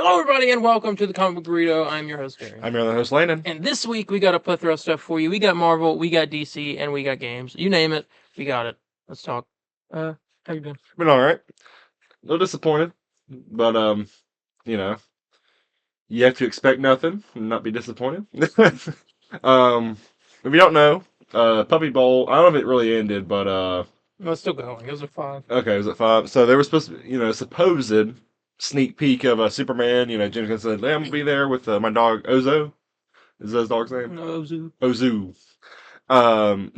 Hello, everybody, and welcome to the Comic Book Burrito. I'm your host, Darien. I'm your other host, Landon. And this week, we got a plethora of stuff for you. We got Marvel, we got DC, and we got games. You name it, we got it. Let's talk. How you been? Been all right. A little disappointed, but you know, you have to expect nothing and not be disappointed. If you don't know, Puppy Bowl. I don't know if it really ended, but No, it's still going. It was a 5. okay, it was at 5. So there was supposed to, be, supposed sneak peek of Superman. James Gunn said, "Hey, I'm gonna be there with my dog Ozo." Is that his dog's name? No, Zoo. Ozu. And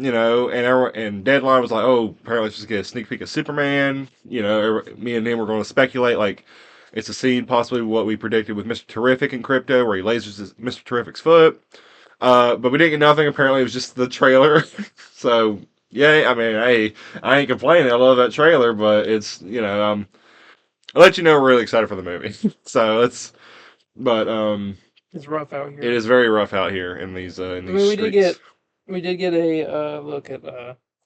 Deadline was like, "Oh, apparently let's just get a sneak peek of Superman." Me and him were going to speculate like it's a scene possibly what we predicted with Mr. Terrific in Crypto, where he lasers Mr. Terrific's foot. But we didn't get nothing. Apparently, it was just the trailer. So yeah, I mean, hey, I ain't complaining. I love that trailer, but it's I'll let you know we're really excited for the movie. So It's rough out here. it is very rough out here in these streets. We did get a look at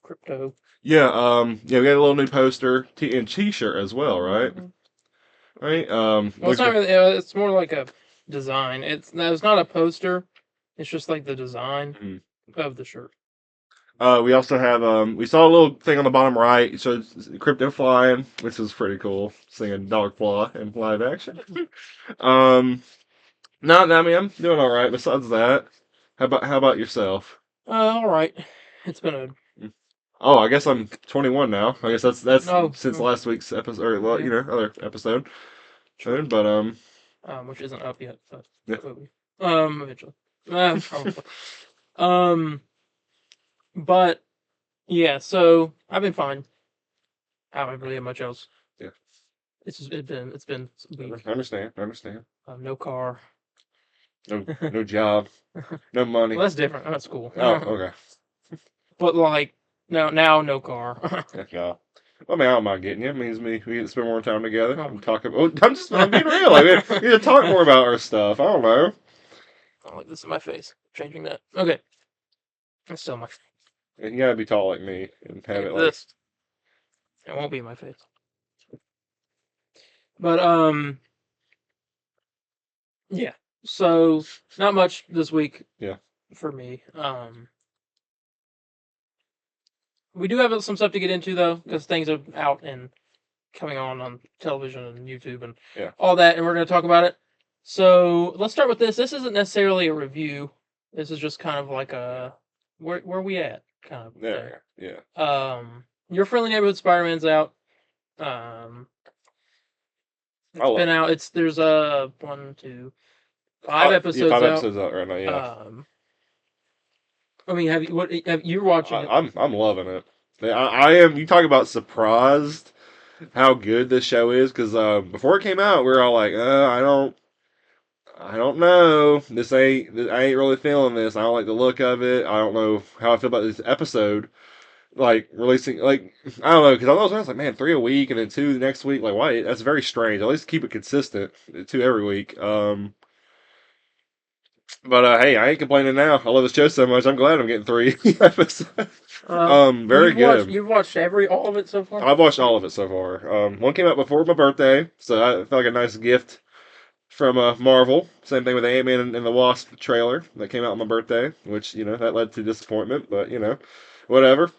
crypto. Yeah, we got a little new poster and T-shirt as well, right? Right. Well, it's not really. It's more like a design. It's not a poster. It's just like the design of the shirt. We also have we saw a little thing on the bottom right. It shows Crypto flying, which is pretty cool. Seeing Dog Claw in live action. No, I mean I'm doing all right. Besides that, how about yourself? All right. It's been a Oh, I guess I'm 21 now. I guess that's No. since last week's episode, or well, Yeah. other episode. Sure. But which isn't up yet, but Yeah. eventually. Probably. But yeah, so I've been fine. I haven't really had much else. Yeah. It's been a week. I understand. No car. No job. No money. Well, that's different. That's cool. Oh, okay. But like now no car. Yeah. Well, I mean, I don't mind getting you. It means we get to spend more time together. Oh. I'm talking. I'm being real. Like, we need to talk more about our stuff. I don't know. Oh, like this in my face. Changing that. Okay. That's still my face. And you gotta be tall like me and have it like. This. It won't be in my face. But yeah. So not much this week. Yeah. For me. We do have some stuff to get into though, because things are out and coming on television and YouTube and all that, and we're going to talk about it. So let's start with this. This isn't necessarily a review. This is just kind of like a where we at kind of thing. Yeah. Your Friendly Neighborhood Spider-Man's out. It's been out. There's 1, 2, 5 episodes yeah, 5 out. episodes out right now. Yeah. I mean, you're watching it? I'm loving it. I am. You talk about surprised how good this show is, because before it came out, we were all like, I don't know. I ain't really feeling this. I don't like the look of it. I don't know how I feel about this episode. Like releasing, like I don't know, because I was like, man, 3 a week and then 2 the next week. Like, why? That's very strange. At least keep it consistent, 2 every week. But hey, I ain't complaining now. I love this show so much. I'm glad I'm getting 3 episodes. Very good. You've watched all of it so far? I've watched all of it so far. One came out before my birthday, so I felt like a nice gift from Marvel. Same thing with the Ant-Man and the Wasp trailer that came out on my birthday, which that led to disappointment, but whatever.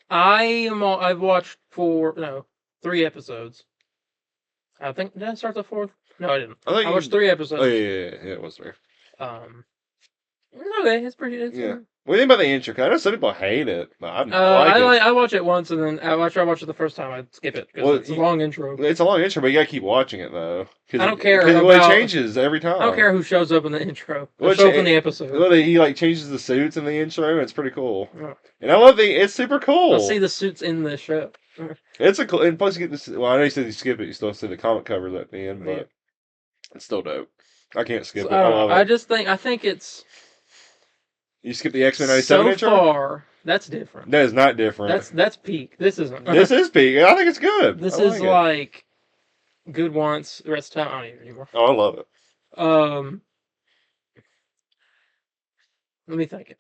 I've watched 3 episodes. I think did I start the 4th? No, I didn't. I watched 3 episodes. Oh yeah, it was there. Okay, it's pretty. Yeah. What do you think about the intro? 'Cause I know some people hate it, but I like it. I watch it once, and then after I watch it the first time, I skip it because it's a long intro. It's a long intro, but you gotta keep watching it though. I don't care. It changes every time. I don't care who shows up in the intro. Who shows up in the episode. He changes the suits in the intro. It's pretty cool. Yeah. And I love it's super cool. I'll see the suits in the show. It's a cool, and plus you get this. Well, I know you said you skip it. You still see the comic covers at the end, but it's still dope. I can't skip it. I love it. I think it's. You skip the X-Men 97 intro? So far, that's different. That is not different. That's peak. This isn't. This is peak. I think it's good. This is like good once. The rest of the time, I don't even anymore. Oh, I love it. Let me think.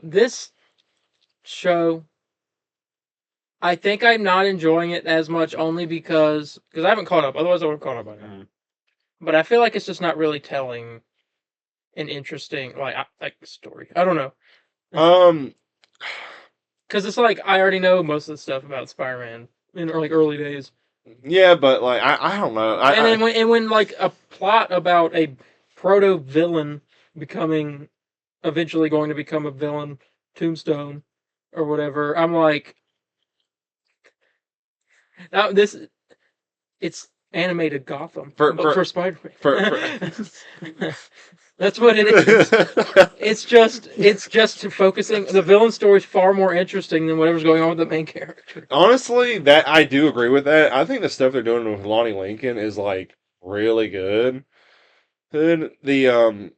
This show I think I'm not enjoying it as much only because I haven't caught up. Otherwise, I would have caught up by now. But I feel like it's just not really telling an interesting like story. I don't know. Um, Because it's like I already know most of the stuff about Spider-Man in early days. yeah, but like I don't know. And then when like a plot about a proto villain becoming eventually going to become a villain, Tombstone or whatever, I'm like, now this it's animated Gotham for Spider-Man. That's what it is. It's just focusing. The villain story is far more interesting than whatever's going on with the main character. Honestly, that I do agree with that. I think the stuff they're doing with Lonnie Lincoln is like really good. And not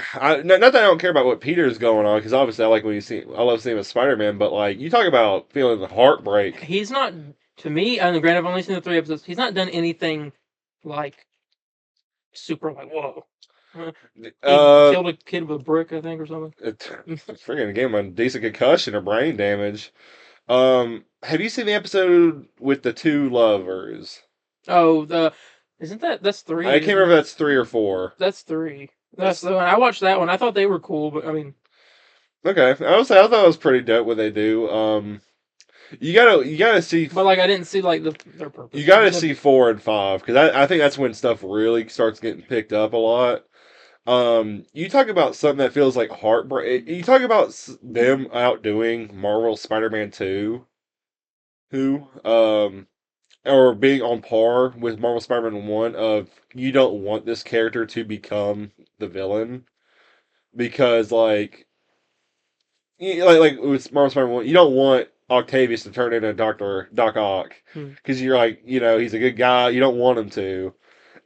that I don't care about what Peter's going on, because obviously I love seeing him as Spider-Man, but like you talk about feeling the heartbreak. He's not, to me, and granted I've only seen the 3 episodes. He's not done anything like super like whoa. He killed a kid with a brick, I think, or something. Freaking gave him a decent concussion or brain damage. Have you seen the episode with the two lovers? Oh, that's 3. I can't remember if that's 3 or 4. That's 3. That's the one. I watched that one. I thought they were cool, but I mean, okay. I thought it was pretty dope what they do. You gotta see. But like I didn't see like their purpose. You gotta see 4 and 5 because I think that's when stuff really starts getting picked up a lot. You talk about something that feels like heartbreak. You talk about them outdoing Marvel Spider-Man 2, or being on par with Marvel Spider-Man 1 of you don't want this character to become the villain because like with Marvel Spider-Man 1, you don't want Octavius to turn into Doc Ock because you're like, he's a good guy. You don't want him to.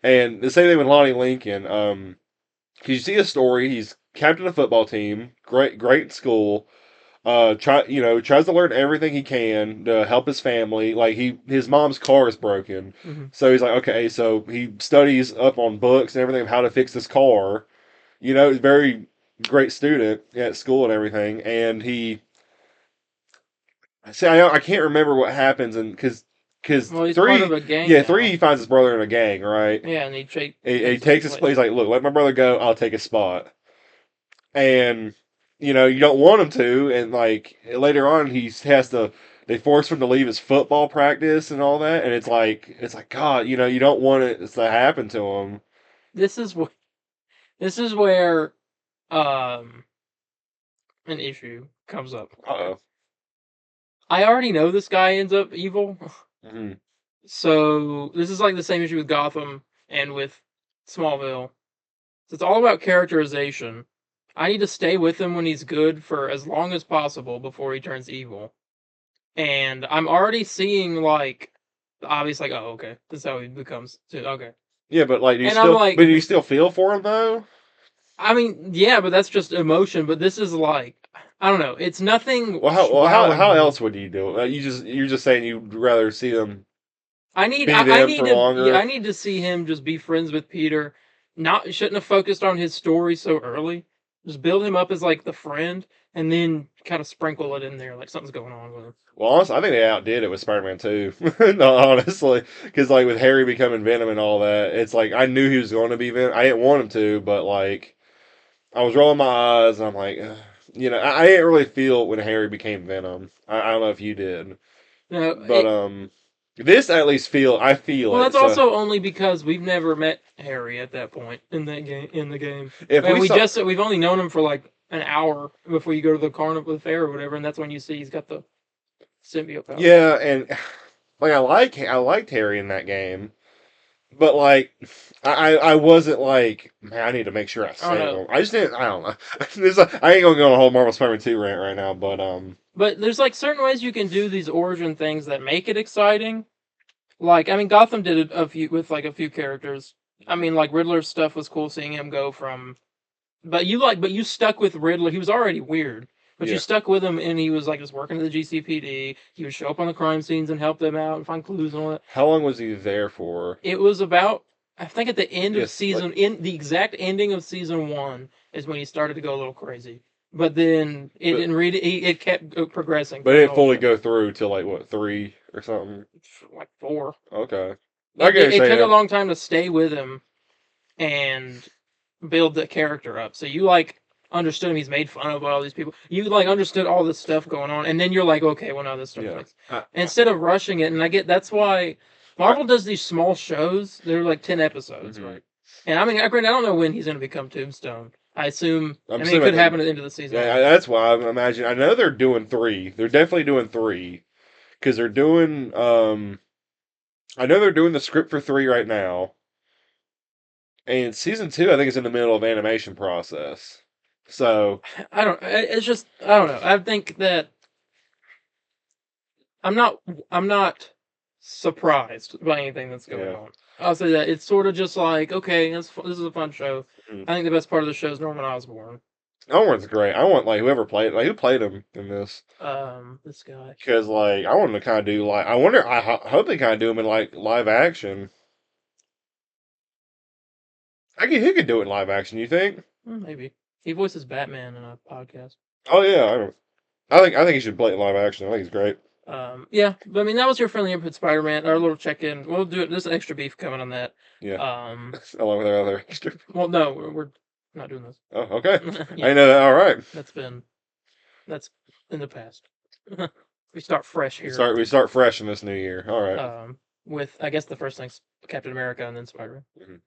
And the same thing with Lonnie Lincoln. Because you see a story, he's captain of a football team, great school. Tries to learn everything he can to help his family. Like his mom's car is broken, so he's like, okay, so he studies up on books and everything of how to fix this car. He's a very great student at school and everything, and he. See, I can't remember what happens, and because he's 3, part of a gang. Yeah, now. 3 he finds his brother in a gang, right? Yeah, and he takes his place. He's like, look, let my brother go. I'll take his spot. And you don't want him to, and like later on they force him to leave his football practice and all that, and it's like God, you don't want it to happen to him. This is where an issue comes up. Uh-oh. I already know this guy ends up evil. Mm-hmm. So this is like the same issue with Gotham and with Smallville. So it's all about characterization. I need to stay with him when he's good for as long as possible before he turns evil. And I'm already seeing like the obvious like, oh okay, this is how he becomes. Okay. Yeah, but like, do you still feel for him though? I mean, yeah, but that's just emotion. But this is like, I don't know. It's nothing. Well, how else would you do it? You're just saying you'd rather see them. I need to see him just be friends with Peter. Shouldn't have focused on his story so early. Just build him up as like the friend, and then kind of sprinkle it in there like something's going on with him. Well, honestly, I think they outdid it with Spider-Man 2. No, honestly, because like with Harry becoming Venom and all that, it's like I knew he was going to be Venom. I didn't want him to, but like I was rolling my eyes, and I'm like, I didn't really feel when Harry became Venom. I don't know if you did, but this at least I feel. Well, that's also only because we've never met Harry at that point in the game. We've only known him for like an hour before you go to the carnival fair or whatever, and that's when you see he's got the symbiote power. Yeah, and like I liked Harry in that game, but like I wasn't like, man, I need to make sure I save him. I just didn't. I don't know. I ain't gonna go on a whole Marvel Spider-Man 2 rant right now, but But there's like certain ways you can do these origin things that make it exciting. Like, I mean, Gotham did it a few characters. I mean, like Riddler's stuff was cool seeing him go from. But you stuck with Riddler. He was already weird. But you stuck with him, and he was like just working at the GCPD. He would show up on the crime scenes and help them out and find clues and all that. How long was he there for? It was about, I think, at the end of season, in the exact ending of season 1 is when he started to go a little crazy. but then it kept progressing. But it didn't fully go through till like what 3 or something. Like 4. Okay. It took a long time to stay with him and build the character up. So you like understood him. He's made fun of by all these people. You like understood all this stuff going on, and then you're like, okay, well now this stuff makes. Instead of rushing it, and I get that's why Marvel does these small shows. They're like 10 episodes, right? And I mean, I don't know when he's going to become Tombstone. I assume. I mean, it could happen at the end of the season. Yeah, that's why I'm imagining. I know they're doing 3. They're definitely doing 3 because they're doing. I know they're doing the script for 3 right now, and season 2 I think is in the middle of animation process. So I don't. It's just I don't know. I think that I'm not surprised by anything that's going on. I'll say that it's sort of just like, okay, this is a fun show. I think the best part of the show is Norman Osborn. Osborn's great. I want like whoever played who played him in this. This guy. Because like I want him to kind of do like I hope they kind of do him in like live action. He could do it in live action. You think? Maybe he voices Batman in a podcast. Oh yeah, I think he should play it in live action. I think he's great. Yeah, but I mean that was your friendly input, Spider-Man. Our little check-in. We'll do it. There's an extra beef coming on that. Yeah. Along with our other extra. Well, no, we're not doing this. Oh, okay. I know that. All right. That's in the past. We start fresh here. We start fresh in this new year. All right. With I guess the first thing's Captain America and then Spider-Man.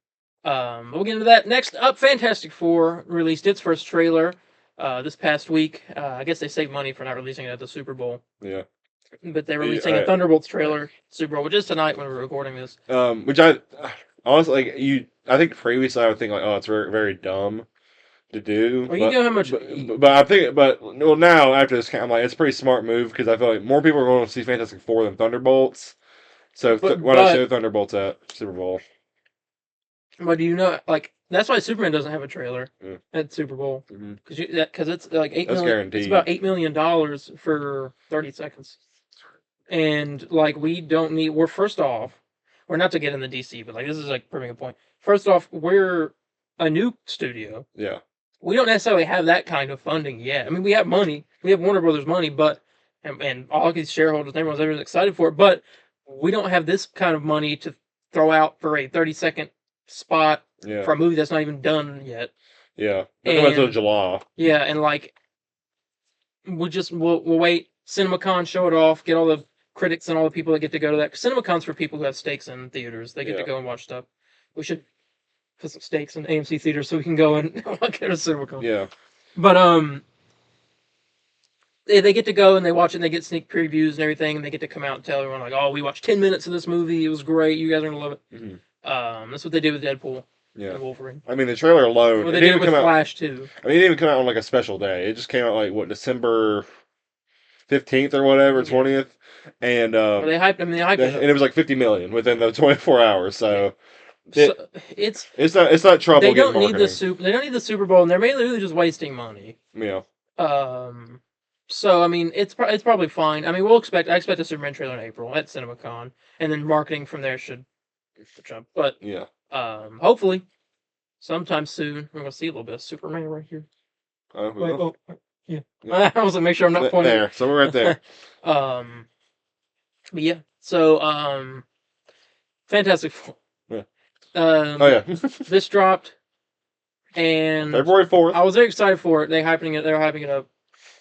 We'll get into that next up. Fantastic Four released its first trailer this past week. I guess they saved money for not releasing it at the Super Bowl. Yeah. But they're releasing a Thunderbolts trailer Super Bowl, which is tonight when we're recording this. Which I honestly like I think previously I would think like, oh, it's very, very dumb to do. Well, you know how much. But I think, well, now after this, I'm like, it's a pretty smart move because I feel like more people are going to see Fantastic Four than Thunderbolts. So why not show Thunderbolts at Super Bowl? But do you know, like, that's why Superman doesn't have a trailer at Super Bowl because it's like $8 million. Guaranteed. It's about $8 million for 30 seconds. And like we're first off, we're not to get in the DC, but like this is like proving a point. First off, we're a new studio. Yeah. We don't necessarily have that kind of funding yet. I mean, we have money. We have Warner Brothers money, but and all these shareholders, everyone's excited for it, but we don't have this kind of money to throw out for a 30-second spot for a movie that's not even done yet. Yeah. Until July. Yeah, and like we'll wait. CinemaCon, show it off, get all the critics and all the people that get to go to that. CinemaCon's for people who have stakes in theaters. They get to go and watch stuff. We should put some stakes in AMC theaters so we can go and get a CinemaCon. Yeah. But they get to go and they watch it and they get sneak previews and everything and they get to come out and tell everyone like, oh, we watched 10 minutes of this movie. It was great. You guys are gonna love it. Mm-hmm. That's what they did with Deadpool. Yeah. And Wolverine. I mean, the trailer alone. Well, they did it with Flash too. I mean, it didn't even come out on like a special day. It just came out like December 15th or whatever, 20th, and they hyped. I mean, they hyped it, and it was like 50 million within the 24 hours. So, it's not trouble. They don't need They don't need the Super Bowl, and they're mainly just wasting money. Yeah. So I mean, it's probably fine. I mean, I expect a Superman trailer in April at CinemaCon, and then marketing from there should jump. But yeah. Hopefully, sometime soon we're gonna see a little bit of Superman right here. Yeah. I was like, make sure I'm not pointing there. So we're right there. But yeah. So Fantastic Four. Yeah. Yeah. This dropped, and February 4th. I was very excited for it. They were hyping it up.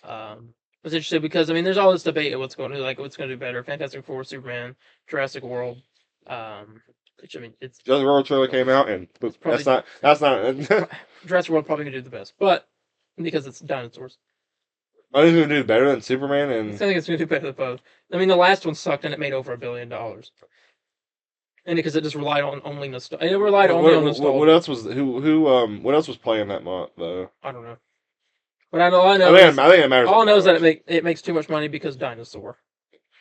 I was interested because I mean, there's all this debate of what's going to do better: Fantastic Four, Superman, Jurassic World. Which I mean, it's Jurassic World trailer came out, and that's not Jurassic World probably gonna do the best, but because it's dinosaurs. I think it's gonna do better than Superman, and I think it's gonna do better than both. I mean, the last one sucked, and it made over $1 billion. And because it just relied on only nostalgia. It relied only on nostalgia. What else was what else was playing that month though? I don't know. But I think it matters. All I know is that it makes too much money because dinosaur.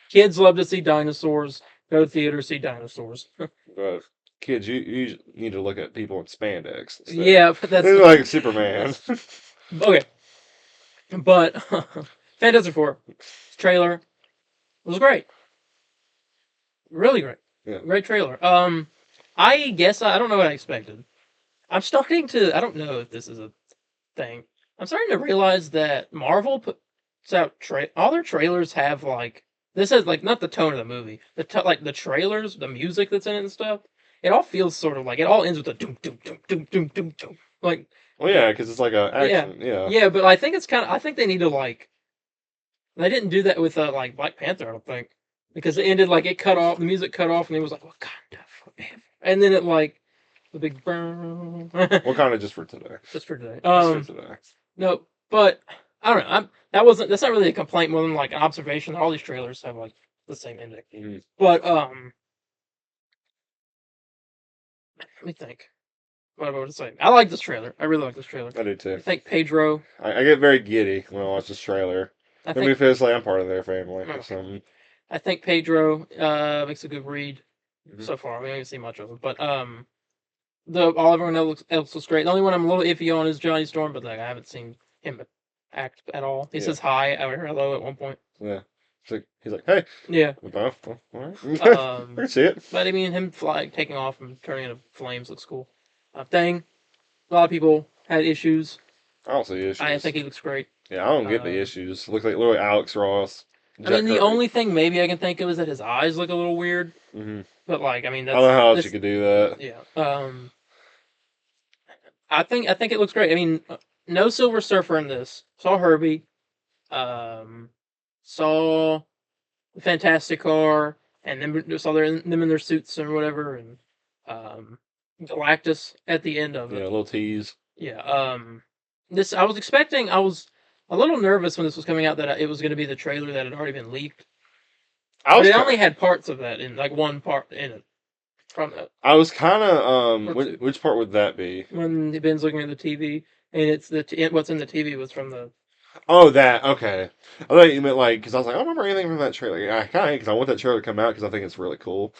Kids love to see dinosaurs. Go to theater, see dinosaurs. But kids, you need to look at people in spandex. Yeah, but that's like Superman. Okay, but Fantastic Four trailer was great, really great. Yeah. Great trailer. I guess I don't know what I expected. I'm starting to. I don't know if this is a thing. I'm starting to realize that Marvel puts out all their trailers have like this is like not the tone of the movie, like the trailers, the music that's in it and stuff. It all feels sort of like it all ends with a doom doom doom doom doom doom doom. Like, Well, yeah, because it's like a yeah, action. Yeah. yeah, but I think it's kind of. I think they need to like. They didn't do that with like Black Panther. I don't think because it ended like it cut off. The music cut off, and it was like Wakanda forever. And then it like the big burn. What kind of just for today? Just for today. Just for today. No, but I don't know. That's not really a complaint more than like an observation. All these trailers have like the same ending. Mm-hmm. But let me think. What about to say? I like this trailer. I really like this trailer. I do too. I think Pedro. I get very giddy when I watch this trailer. I mean, it feels like I'm part of their family or something. I think Pedro makes a good read so far. We haven't seen much of it, but everyone else looks great. The only one I'm a little iffy on is Johnny Storm, but like I haven't seen him act at all. He says hi or hello at one point. Yeah. He's like, hey. Yeah. All right. I can see it. But I mean, him taking off and turning into flames looks cool. Thing. A lot of people had issues. I don't see issues. I think he looks great. Yeah, I don't get the issues. Look like literally Alex Ross. I mean, the only thing maybe I can think of is that his eyes look a little weird. Mm-hmm. But like, I mean, that's, I don't know how else you could do that. Yeah. I think it looks great. I mean, no Silver Surfer in this. Saw Herbie. Saw the Fantastic Car, and then saw them in their suits and whatever, and Galactus at the end of it. Yeah, a little tease. Yeah. This I was expecting. I was a little nervous when this was coming out that it was going to be the trailer that had already been leaked. But it only had parts of that in like one part in it. From it. I was kind of which part would that be? When Ben's looking at the TV and it's what's in the TV was from the. Oh, that okay. I thought you meant like because I was like I don't remember anything from that trailer. I kind of because I want that trailer to come out because I think it's really cool.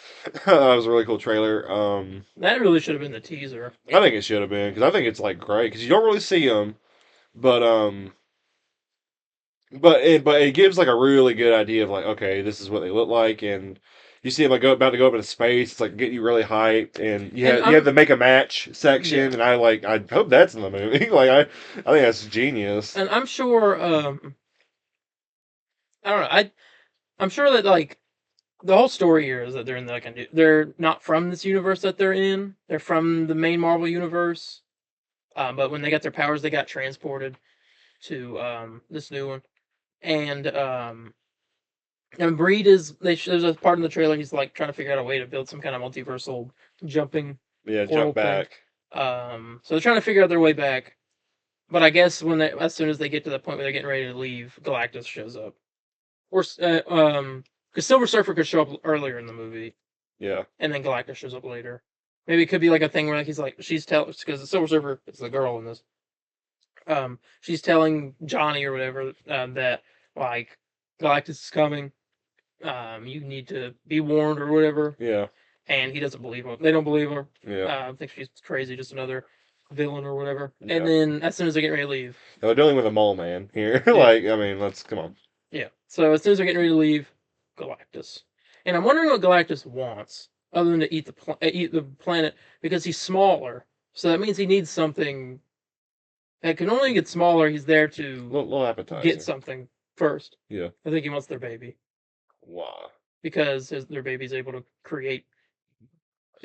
That was a really cool trailer. That really should have been the teaser. I think it should have been because I think it's like great because you don't really see them, but it gives like a really good idea of like okay this is what they look like and you see them like about to go up into space. It's like getting you really hyped and you have the make a match section and I hope that's in the movie. Like I think that's genius. And I'm sure I don't know I'm sure that like the whole story here is that they're in they're not from this universe that they're in. They're from the main Marvel universe. But when they got their powers, they got transported to this new one. And Breed there's a part in the trailer he's like trying to figure out a way to build some kind of multiversal jumping. Yeah, jump back. So they're trying to figure out their way back. But I guess as soon as they get to the point where they're getting ready to leave, Galactus shows up. Or because Silver Surfer could show up earlier in the movie. Yeah. And then Galactus shows up later. Maybe it could be like a thing where like he's like because the Silver Surfer is the girl in this. She's telling Johnny or whatever that like Galactus is coming. You need to be warned or whatever. Yeah. And he doesn't believe her. They don't believe her. Yeah. I think she's crazy, just another villain or whatever. Yeah. And then as soon as they get ready to leave, they're dealing with a mole man here. Like I mean, come on. Yeah. So as soon as they're getting ready to leave, Galactus, and I'm wondering what Galactus wants other than to eat the planet because he's smaller. So that means he needs something. That can only get smaller. He's there to little appetizer. Get something first. Yeah. I think he wants their baby. Why? Because their baby's able to create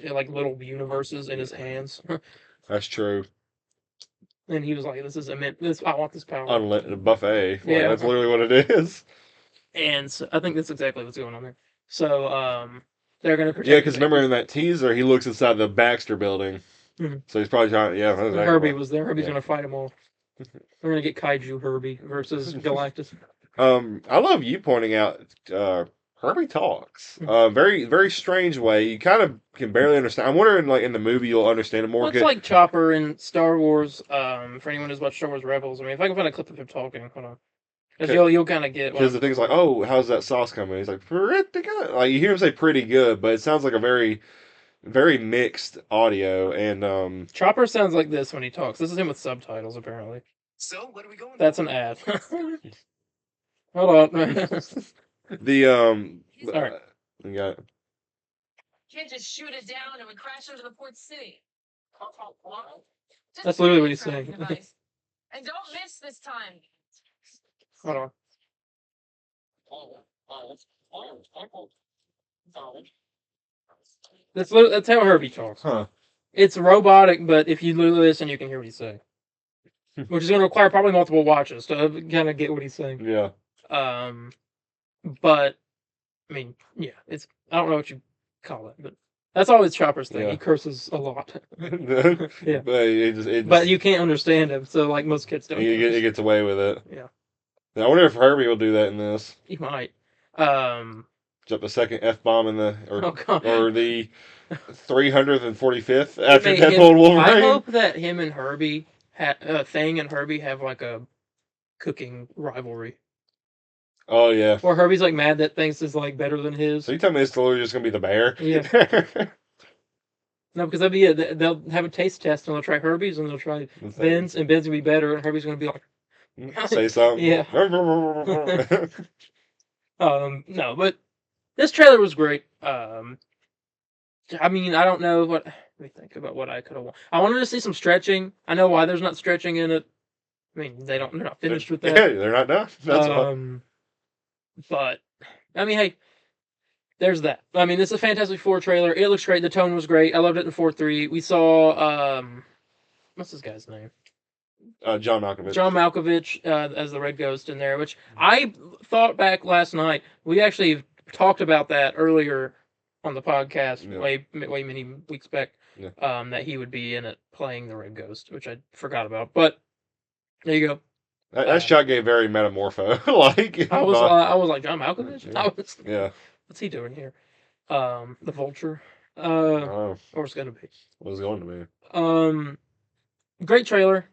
like little universes in his hands. That's true. And he was like, I want this power. Unlimited buffet. Yeah. That's literally what it is. And so I think that's exactly what's going on there. So, they're going to protect. Yeah, because remember in that teaser, he looks inside the Baxter building. Mm-hmm. So he's probably trying. Yeah, Herbie was there. Herbie's going to fight them all. We're going to get Kaiju Herbie versus Galactus. I love you pointing out Herbie talks. Very, very strange way. You kind of can barely understand. I'm wondering, like, in the movie, you'll understand it more. Well, it's like Chopper in Star Wars. For anyone who's watched Star Wars Rebels, I mean, if I can find a clip of him talking, hold on. Because you'll kind of get... Because the thing's like, oh, how's that sauce coming? He's like, pretty good. Like, you hear him say pretty good, but it sounds like a very, very mixed audio. And Chopper sounds like this when he talks. This is him with subtitles, apparently. So, what are we going That's an ad. Hold on. All right. We got it. Can't just shoot it down and we crash into the port city. That's literally what he's saying. And don't miss this time. Hold on. That's how Herbie talks. Huh. It's robotic, but if you listen, you can hear what he's saying. Which is going to require probably multiple watches to kind of get what he's saying. Yeah. But I mean, yeah, it's I don't know what you call it, but that's always Chopper's thing. Yeah. He curses a lot. Yeah. But you can't understand him, so like most kids don't. He gets away with it. Yeah. I wonder if Herbie will do that in this. He might. Drop the second F-bomb in the God. or the 345th after Deadpool and Wolverine. I hope that him and Herbie Thing and Herbie have like a cooking rivalry. Oh yeah. Or Herbie's like mad that Things is like better than his. So you tell me it's literally just gonna be the bear? Yeah. No, because they'll have a taste test and they'll try Herbie's and they'll try Ben's, and Ben's gonna be better and Herbie's gonna be like say something. Yeah. No, but this trailer was great. I mean, I don't know what. Let me think about what I could have. I wanted to see some stretching. I know why there's not stretching in it. I mean, they're not finished with that. Yeah, they're not done. That's But I mean, hey, there's that. I mean, it's a Fantastic Four trailer. It looks great. The tone was great. I loved it in 4:3. We saw what's this guy's name? John Malkovich. John Malkovich as the Red Ghost in there, which I thought back last night. We actually talked about that earlier on the podcast, way many weeks back. Yeah. That he would be in it playing the Red Ghost, which I forgot about. But there you go. That shot gave very metamorpho. Like I was like John Malkovich. Yeah. What's he doing here? The Vulture. Or it's gonna be. What was going to be? Great trailer.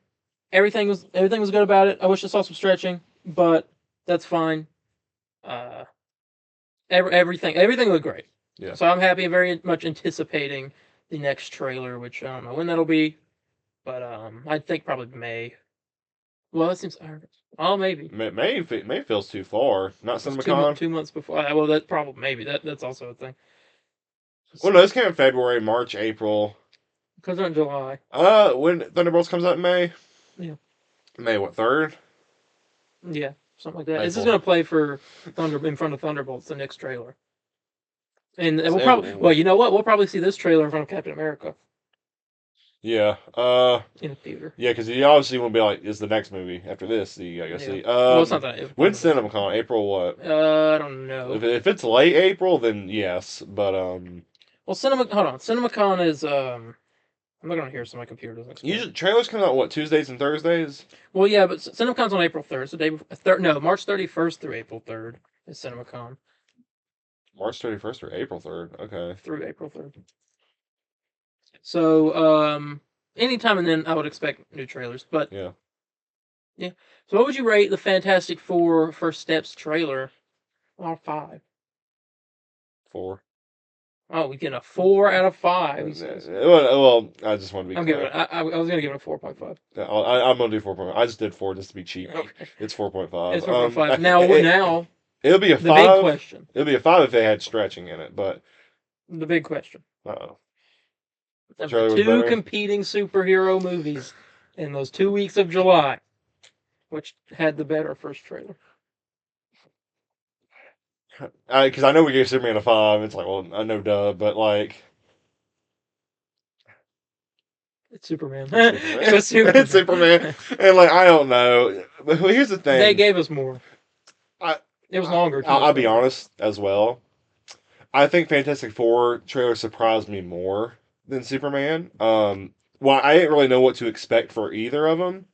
Everything was good about it. I wish I saw some stretching, but that's fine. Everything looked great. Yeah. So I'm happy and very much anticipating the next trailer, which I don't know when that'll be, but I think probably May. Well, that seems. Oh, maybe. May feels too far. Not CinemaCon. 2 months before. Well, that probably maybe that's also a thing. Well, no, this came in February, March, April. Comes out in July. When Thunderbolts comes out in May. Yeah. May what, 3rd? Yeah, something like that. April. This is gonna play for in front of Thunderbolts, the next trailer. And we'll probably. Well, you know what? We'll probably see this trailer in front of Captain America. Yeah. In a theater. Yeah, because you obviously won't be like, is the next movie after this? So you gotta see. Well, it's not that. When's CinemaCon? April what? I don't know. If it's late April, then yes. But Well, hold on. CinemaCon is I'm looking on here so my computer doesn't explode. Usually trailers come out what, Tuesdays and Thursdays? Well, yeah, but CinemaCon's on April 3rd. So March 31st through April 3rd is CinemaCon. March 31st or April 3rd? Okay. Through April 3rd. So, anytime and then I would expect new trailers. But yeah. So, what would you rate the Fantastic Four First Steps trailer? Out of 5. 4. Oh, we get a 4 out of 5. Well, I just want to be. I was gonna give it a 4.5. I'm gonna do 4.5. I just did 4 just to be cheap. Okay. It's 4.5. It's 4.5. Now it'll be a 5. The big question. It'll be a 5 if they had stretching in it, but the big question. Uh-oh. Two competing superhero movies in those 2 weeks of July, which had the better first trailer. Because I know we gave Superman a 5. It's like, well, I know, duh, but like, it's Superman. It's Superman. It's Superman, and like, I don't know. But here's the thing: they gave us more. It was longer. I'll be honest as well. I think Fantastic Four trailer surprised me more than Superman. Well, I didn't really know what to expect for either of them.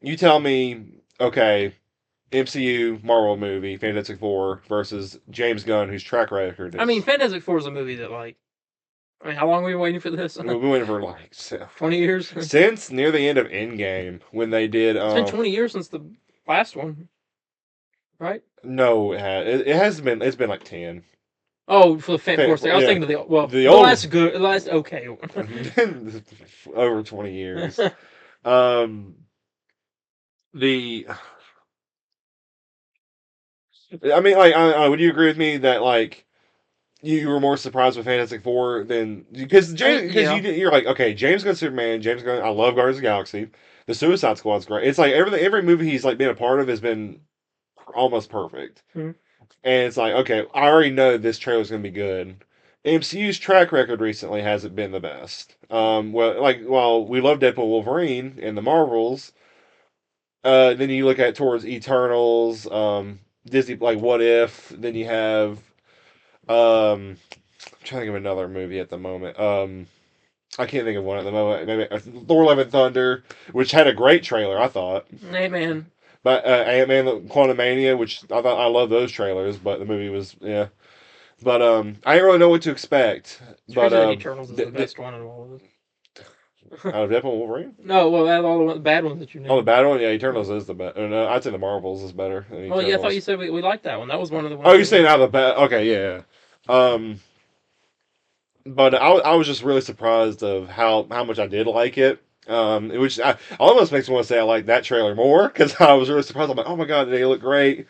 You tell me, okay, MCU Marvel movie, Fantastic Four versus James Gunn, whose track record is... I mean, Fantastic Four is a movie that, like... I mean, how long were we waiting for this? We've been waiting for, like... 20 years? Since near the end of Endgame, when they did... It's been 20 years since the last one. Right? No, it has been... It's been like 10. Oh, for the Fantastic Four thing. I was thinking of the last okay one. Over 20 years. I mean, like, would you agree with me that, like, you were more surprised with Fantastic Four than because you're like, okay, James Gunn Superman, James Gunn. I love Guardians of the Galaxy. The Suicide Squad's great. It's like every movie he's like been a part of has been almost perfect. Mm-hmm. And it's like, okay, I already know this trailer's gonna be good. MCU's track record recently hasn't been the best. While we love Deadpool, Wolverine, and the Marvels, then you look at towards Eternals, Disney like What If. Then you have I'm trying to think of another movie at the moment. I can't think of one at the moment. Maybe Thor: Love and Thunder, which had a great trailer, I thought. Ant-Man. But Ant-Man, Quantumania, which I love those trailers, but the movie was yeah. But I didn't really know what to expect. But Eternals is the best one in all of it. Out of Deadpool and Wolverine? No, well, out of all the bad ones that you named. Oh, the bad one? Yeah, Eternals is the best. No, I'd say the Marvels is better than Eternals. Oh, yeah, I thought you said we liked that one. That was one of the ones. Oh, you're saying out of the bad? Okay, yeah. But I was just really surprised of how much I did like it. Which almost makes me want to say I like that trailer more because I was really surprised. I'm like, oh my god, they look great.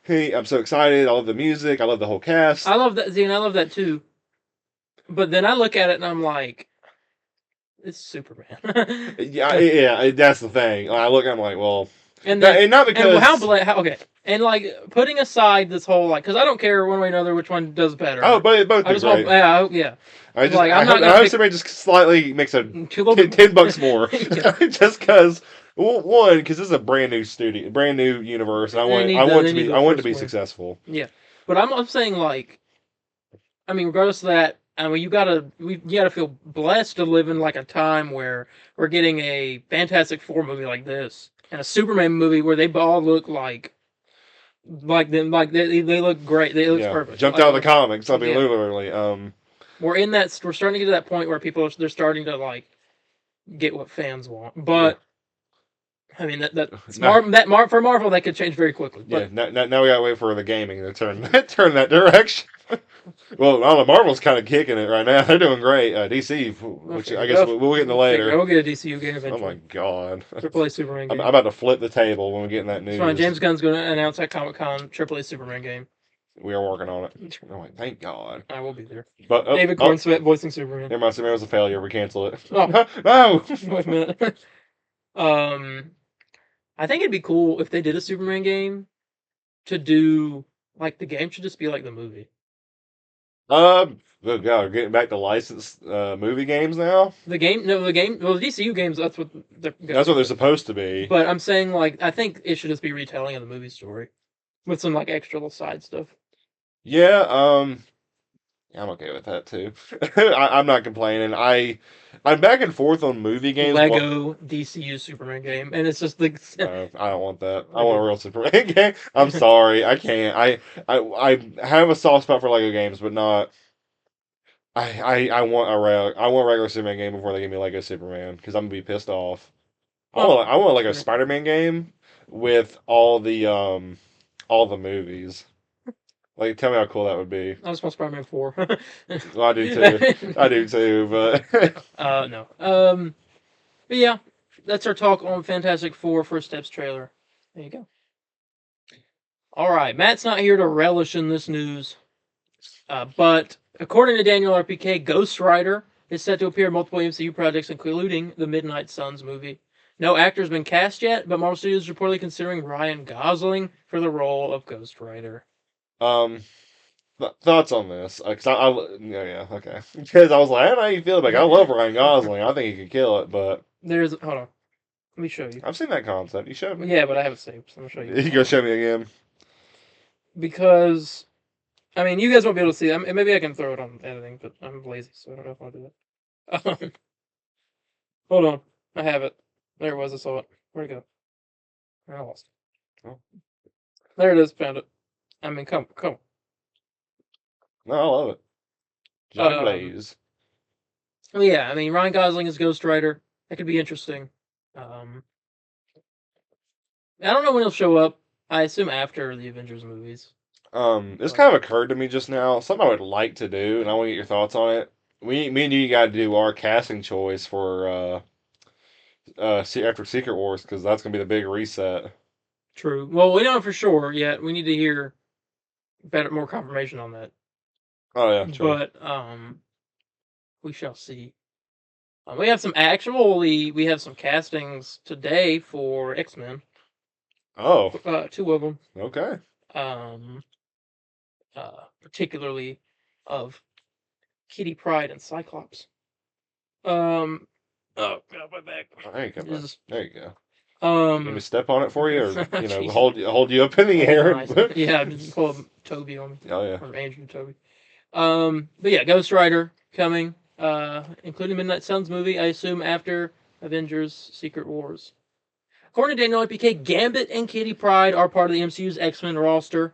Hey, I'm so excited. I love the music. I love the whole cast. I love that. See, and I love that too. But then I look at it and I'm like, it's Superman. yeah, that's the thing. I look, I'm like, well, and not because okay, and like putting aside this whole like, because I don't care one way or another which one does better. Oh, but both are great. Yeah. I hope somebody just slightly makes a $10 more, just because. Well, one, because this is a brand new studio, brand new universe, and I want it to be successful. Yeah, but I'm saying like, I mean, regardless of that, I mean, you gotta feel blessed to live in like a time where we're getting a Fantastic Four movie like this and a Superman movie where they all look like they look great. They look perfect. Jumped out of the comics. I mean, literally. We're starting to get to that point where they're starting to like get what fans want, but. I mean for Marvel that could change very quickly. But... Yeah, now we gotta wait for the gaming to turn that direction. Well, all the Marvel's kind of kicking it right now. They're doing great. DC, which I guess we'll get into later. We'll get a DCU game eventually. Oh my god! AAA Superman game. I'm about to flip the table when we get in that news. It's fine. James Gunn's going to announce at Comic-Con AAA Superman game. We are working on it. I'm like, thank God. I will be there. But David Cornsweet voicing Superman. Never mind, Superman was a failure. We cancel it. Oh. No! Wait a minute. I think it'd be cool if they did a Superman game to do, like, the game should just be like the movie. Good God, we're getting back to licensed movie games now? The DCU games, that's what they're supposed to be. But I'm saying, like, I think it should just be retelling of the movie story with some, like, extra little side stuff. Yeah, I'm okay with that too. I'm not complaining. I'm back and forth on movie games. Lego DCU Superman game, and it's just like I don't want that. I want a real Superman game. I'm sorry, I can't. I have a soft spot for Lego games, but not. I want a regular Superman game before they give me Lego Superman because I'm gonna be pissed off. I want a Lego Spider-Man game with all the movies. Like, tell me how cool that would be. I just want Spider-Man 4. Well, I do too. I do too, but... no. But yeah, that's our talk on Fantastic Four First Steps trailer. There you go. Alright, Matt's not here to relish in this news. But, according to Daniel RPK, Ghost Rider is set to appear in multiple MCU projects, including the Midnight Suns movie. No actor's been cast yet, but Marvel Studios is reportedly considering Ryan Gosling for the role of Ghost Rider. Thoughts on this? Yeah, okay. Because I was like, I don't know how you feel about it. I love Ryan Gosling. I think he could kill it, but hold on, let me show you. I've seen that concept. You showed me. Yeah, but I have it saved, so I'm gonna show you. You go show me again. Because, I mean, you guys won't be able to see it. Maybe I can throw it on editing, but I'm lazy, so I don't know if I'll do that. Hold on, I have it. There it was. I saw it. Where'd it go? I lost it. Oh. There it is. Found it. I mean, come. No, I love it. Johnny Blaze. Yeah, I mean, Ryan Gosling is Ghost Rider. That could be interesting. I don't know when he'll show up. I assume after the Avengers movies. This kind of occurred to me just now. Something I would like to do, and I want to get your thoughts on it. Me and you got to do our casting choice for after Secret Wars, because that's gonna be the big reset. True. Well, we don't know for sure yet. We need to hear more confirmation on that. Oh yeah, true. But we shall see. We have some we have some castings today for X-Men. Oh, 2 of them. okay. Um, particularly of Kitty Pryde and Cyclops. Oh God, my back. There you go. Is, There you go. Let me step on it for you, or Jesus. hold you up in the air. Nice. Yeah, just call Toby on me. Oh yeah. Or Andrew Toby. But yeah, Ghost Rider coming. Including Midnight Suns movie, I assume after Avengers: Secret Wars. According to Daniel IPK, Gambit and Kitty Pryde are part of the MCU's X-Men roster.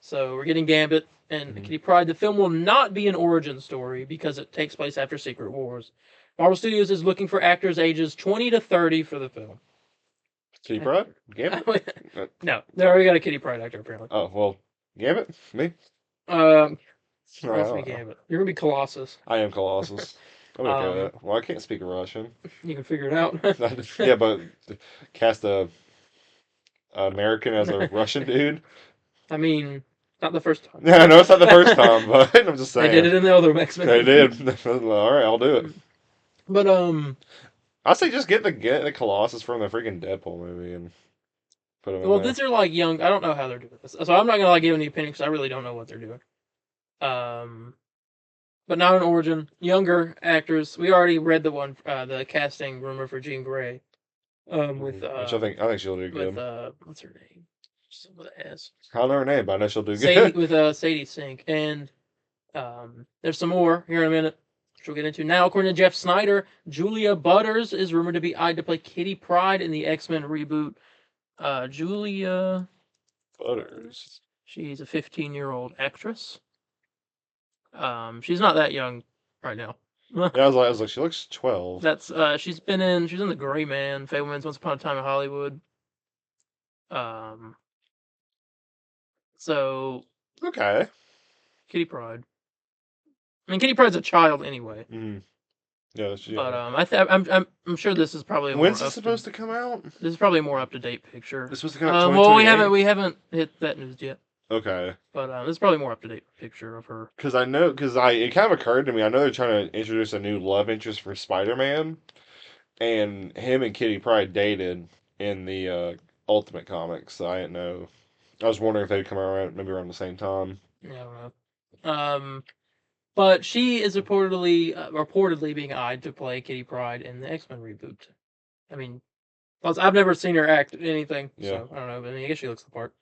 So we're getting Gambit and Kitty Pryde. The film will not be an origin story because it takes place after Secret Wars. Marvel Studios is looking for actors ages 20 to 30 for the film. Kitty Pryde? Gambit? No, they already got a Kitty Pryde actor apparently. Oh well, Gambit? Me? Gambit. You're gonna be Colossus. I am Colossus. I'm okay with that. Well, I can't speak Russian. You can figure it out. Yeah, but cast a American as a Russian dude. I mean, not the first time. Yeah, no, it's not the first time, but I'm just saying. They did it in the other X-Men. They did. All right, I'll do it. But I say just get the Colossus from the freaking Deadpool movie and put him in well, there. these are like young. I don't know how they're doing this, so I'm not gonna like give any opinion because I really don't know what they're doing. But not an origin. Younger actors. We already read the casting rumor for Jean Grey. With which I think she'll do good. With what's her name? With an S. I don't know her name, but I know she'll do Sadie, good. with Sadie Sink, and there's some more here in a minute, which we'll get into now. According to Jeff Snyder, Julia Butters is rumored to be eyed to play Kitty Pryde in the X-Men reboot. Julia Butters. She's a 15-year-old actress. She's not that young right now. Yeah, I was like, she looks 12. That's she's in the Gray Man, Fableman's Once Upon a Time in Hollywood. So okay. Kitty Pryde. I mean, Kitty Pryde's a child anyway. Mm-hmm. Yeah, but I'm sure this is probably when's it supposed to come out? This is probably a more up to date picture. This was supposed to come out. Well, we haven't hit that news yet. Okay. But this is probably a more up to date picture of her. Because it kind of occurred to me. I know they're trying to introduce a new love interest for Spider-Man, and him and Kitty Pryde dated in the Ultimate Comics. So I didn't know. I was wondering if they'd come around maybe around the same time. Yeah, I don't know. But she is reportedly being eyed to play Kitty Pryde in the X-Men reboot. I mean, I've never seen her act in anything, so I don't know. But I mean, I guess she looks the part.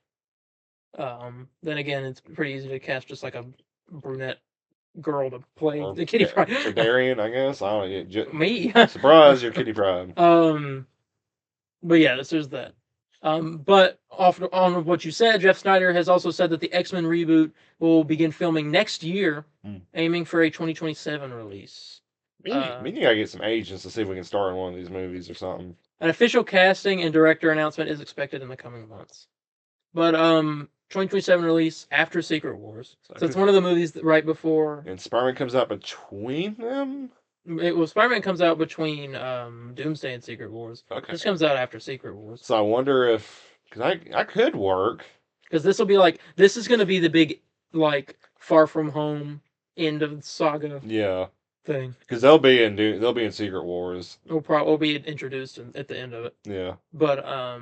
Then again, it's pretty easy to cast just like a brunette girl to play the Kitty Pryde. For Darien, I guess. I don't know. Me? Surprise, you're Kitty Pryde. But yeah, there's that. But on what you said, Jeff Snyder has also said that the X-Men reboot will begin filming next year, aiming for a 2027 release. We gotta get some agents to see if we can star in one of these movies or something. An official casting and director announcement is expected in the coming months. But 2027 release after Secret Wars. So it's one of the movies that right before. And Spider-Man comes out between them? Spider-Man comes out between Doomsday and Secret Wars. Okay. This comes out after Secret Wars. So I wonder if... Because I could work. Because this will be this is going to be the big, Far From Home end of the saga. Yeah. Thing. Because they'll be in Secret Wars. We'll be introduced at the end of it. Yeah. But,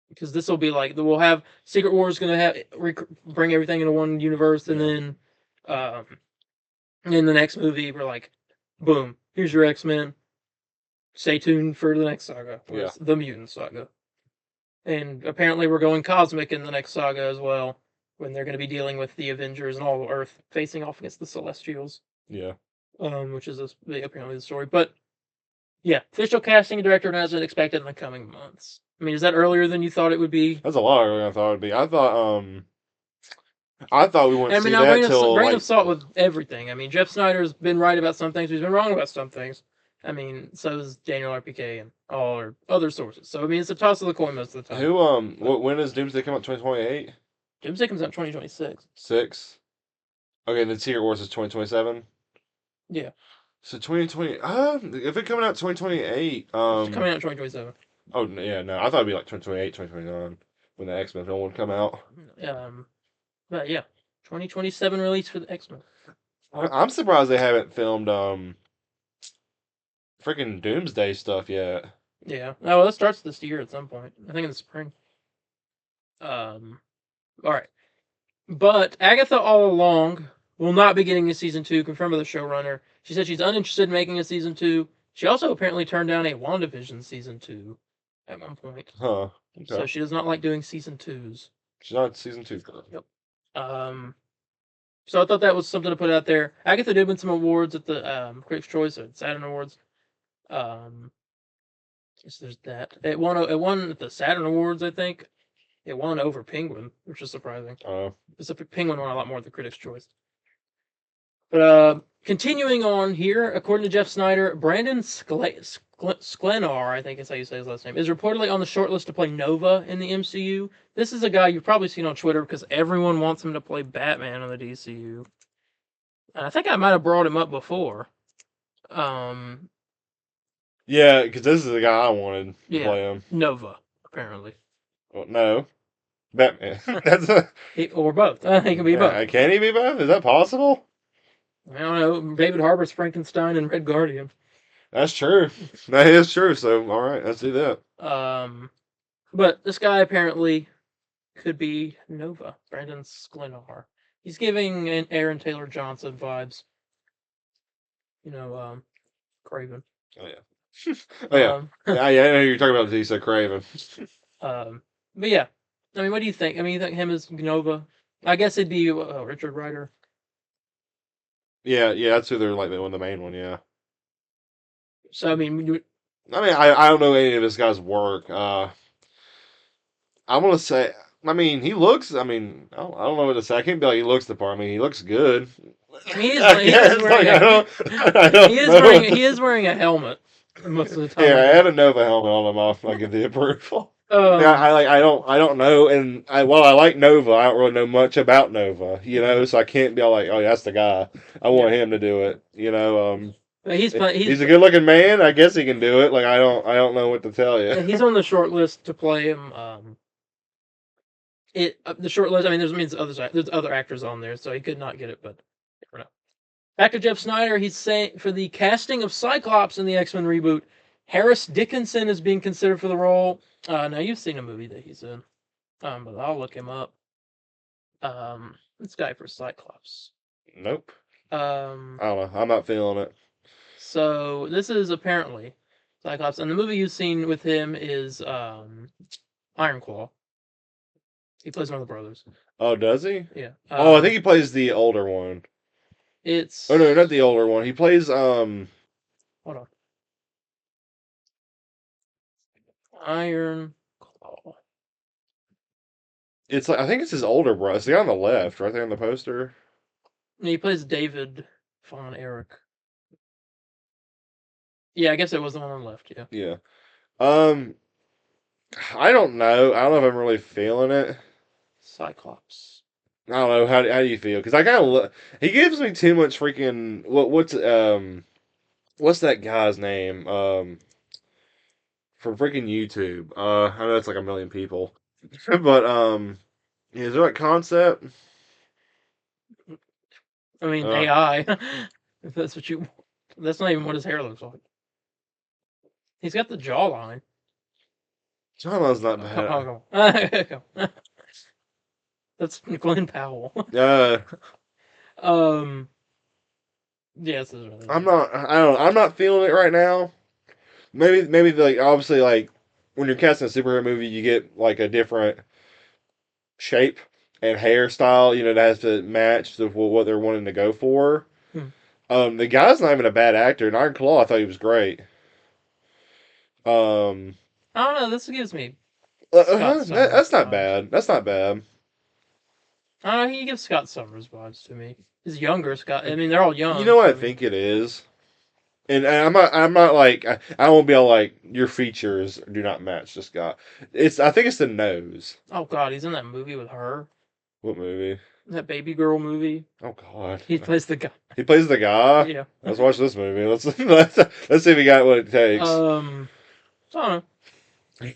because this will be we'll have Secret Wars going to bring everything into one universe, and then, in the next movie, we're boom, here's your X-Men. Stay tuned for the next saga. The Mutant Saga. And apparently we're going cosmic in the next saga as well, when they're going to be dealing with the Avengers and all of Earth facing off against the Celestials. Yeah. Which is apparently the story. But, yeah, official casting and director announcement expected in the coming months. I mean, is that earlier than you thought it would be? That's a lot earlier than I thought it would be. I thought we wouldn't see that till... grain of salt with everything. I mean, Jeff Snyder's been right about some things. He's been wrong about some things. I mean, so is Daniel RPK and all our other sources. So, I mean, it's a toss of the coin most of the time. When does Doomsday come out? 2028? Doomsday comes out in 2026. 6? Okay, then Secret Wars is 2027? Yeah. So 2020... if it's coming out 2028... It's coming out in 2027. Oh, yeah, no. I thought it'd be 2028, 2029 when the X-Men film would come out. But, yeah. 2027 release for the X-Men. I'm surprised they haven't filmed freaking Doomsday stuff yet. Yeah. Oh, well, that starts this year at some point. I think in the spring. All right. But Agatha all along will not be getting a season 2, confirmed by the showrunner. She said she's uninterested in making a season 2. She also apparently turned down a WandaVision season 2 at one point. Huh. Okay. So she does not like doing season 2s. She's not season 2. Yep. So I thought that was something to put out there. Agatha did win some awards at the Critics' Choice or Saturn Awards. So there's that. It won at the Saturn Awards, I think. It won over Penguin, which is surprising. Pacific Penguin won a lot more at the Critics' Choice. But continuing on here, according to Jeff Snyder, Brandon Sklenar, I think is how you say his last name, is reportedly on the short list to play Nova in the MCU. This is a guy you've probably seen on Twitter because everyone wants him to play Batman in the DCU. And I think I might have brought him up before. Yeah, because this is the guy I wanted to play him. Nova, apparently. Well, no. Batman. That's or both. He can be both. Can he be both? Is that possible? I don't know. David Harbour's Frankenstein and Red Guardian. That's true. That is true. So, all right, let's do that. But this guy apparently could be Nova, Brandon Sklenar. He's giving Aaron Taylor Johnson vibes. Craven. Oh yeah. Oh yeah. I know you're talking about. He said Craven. But yeah, I mean, what do you think? I mean, you think him as Nova? I guess it'd be Richard Rider. Yeah, that's who they're like one of the main one. Yeah. So I mean, I don't know any of this guy's work. I want to say. I mean, he looks. I mean, I don't know what to say. I can't be like he looks the part. I mean, he looks good. He is wearing a helmet most of the time. Yeah, I had a Nova helmet on him. I'll give the approval. Yeah, I don't know, and while I like Nova, I don't really know much about Nova, so I can't be all like, oh, that's the guy. I want him to do it, He's a good looking man. I guess he can do it. Like I don't know what to tell you. He's on the short list to play him. The short list. I mean, there's other actors on there, so he could not get it, but never know. Back to Jeff Snyder, he's saying for the casting of Cyclops in the X-Men reboot, Harris Dickinson is being considered for the role. Now you've seen a movie that he's in, but I'll look him up. This guy for Cyclops. Nope. I don't know. I'm not feeling it. So this is apparently Cyclops, and the movie you've seen with him is Iron Claw. He plays one of the brothers. Oh, does he? Yeah. I think he plays the older one. It's. Oh no, not the older one. He plays Hold on. Iron Claw. It's like I think it's his older brother. It's the guy on the left, right there on the poster. He plays David Von Erich. Yeah, I guess it was the one on the left. Yeah. Yeah. I don't know. I don't know if I'm really feeling it. Cyclops. I don't know. How do you feel? Because I kind of he gives me too much freaking what's that guy's name from freaking YouTube? I know it's like a million people, but is there that concept? I mean AI. If that's what you. That's not even what his hair looks like. He's got the jawline. Jawline's not bad. That's Glenn Powell. Yeah. Yes, really I'm not feeling it right now. Maybe like obviously like when you're casting a superhero movie, you get like a different shape and hairstyle, that has to match what they're wanting to go for. The guy's not even a bad actor. In Iron Claw, I thought he was great. I don't know. This gives me. That's not bad. That's not bad. I don't know. He gives Scott Summers vibes to me. He's younger Scott. I mean, they're all young. You know what I think it is, and I'm not like I won't be all like your features do not match to Scott. I think it's the nose. Oh God, he's in that movie with her. What movie? That baby girl movie. Oh God. He plays the guy. He plays the guy. Yeah. Let's watch this movie. Let's see if we got what it takes. I don't know.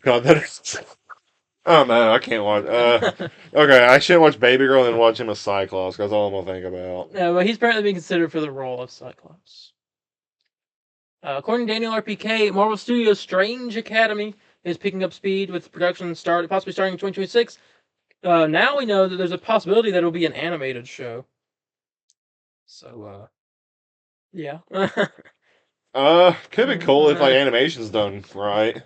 God, that is. Oh no, I can't watch. Okay, I shouldn't watch Baby Girl and watch him as Cyclops. That's all I'm gonna think about. No, but he's apparently being considered for the role of Cyclops. According to Daniel RPK, Marvel Studios' Strange Academy is picking up speed with production possibly starting in 2026. Now we know that there's a possibility that it'll be an animated show. So, yeah. Could be cool if like animation's done right.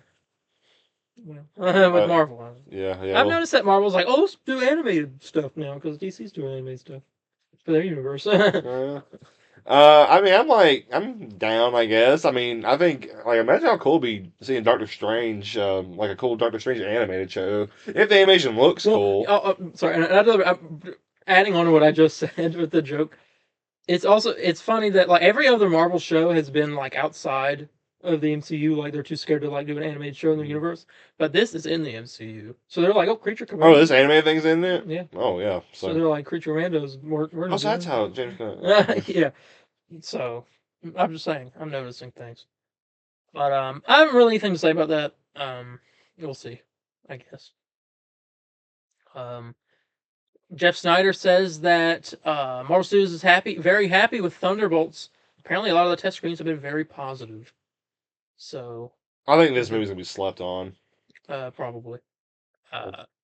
With Marvel. Yeah. I've noticed that Marvel's like, oh, let's do animated stuff now because DC's doing animated stuff for their universe. I mean, I'm down, I guess. I mean, I think, like, imagine how cool it'd be seeing Doctor Strange, like a cool Doctor Strange animated show. If the animation looks cool. Sorry, I'm adding on to what I just said with the joke. It's funny that like every other Marvel show has been like outside of the MCU, like they're too scared to like do an animated show in the universe. But this is in the MCU, so they're like, oh, Creature Commando. Oh, this animated thing's in it. Yeah. Oh yeah. So they're like Creature Commandos. Oh, so that's how James Gunn. Yeah. So I'm just saying, I'm noticing things, but I haven't really anything to say about that. We'll see, I guess. Jeff Snyder says that Marvel Studios is very happy with Thunderbolts. Apparently, a lot of the test screens have been very positive. So I think this movie's gonna be slept on. Probably.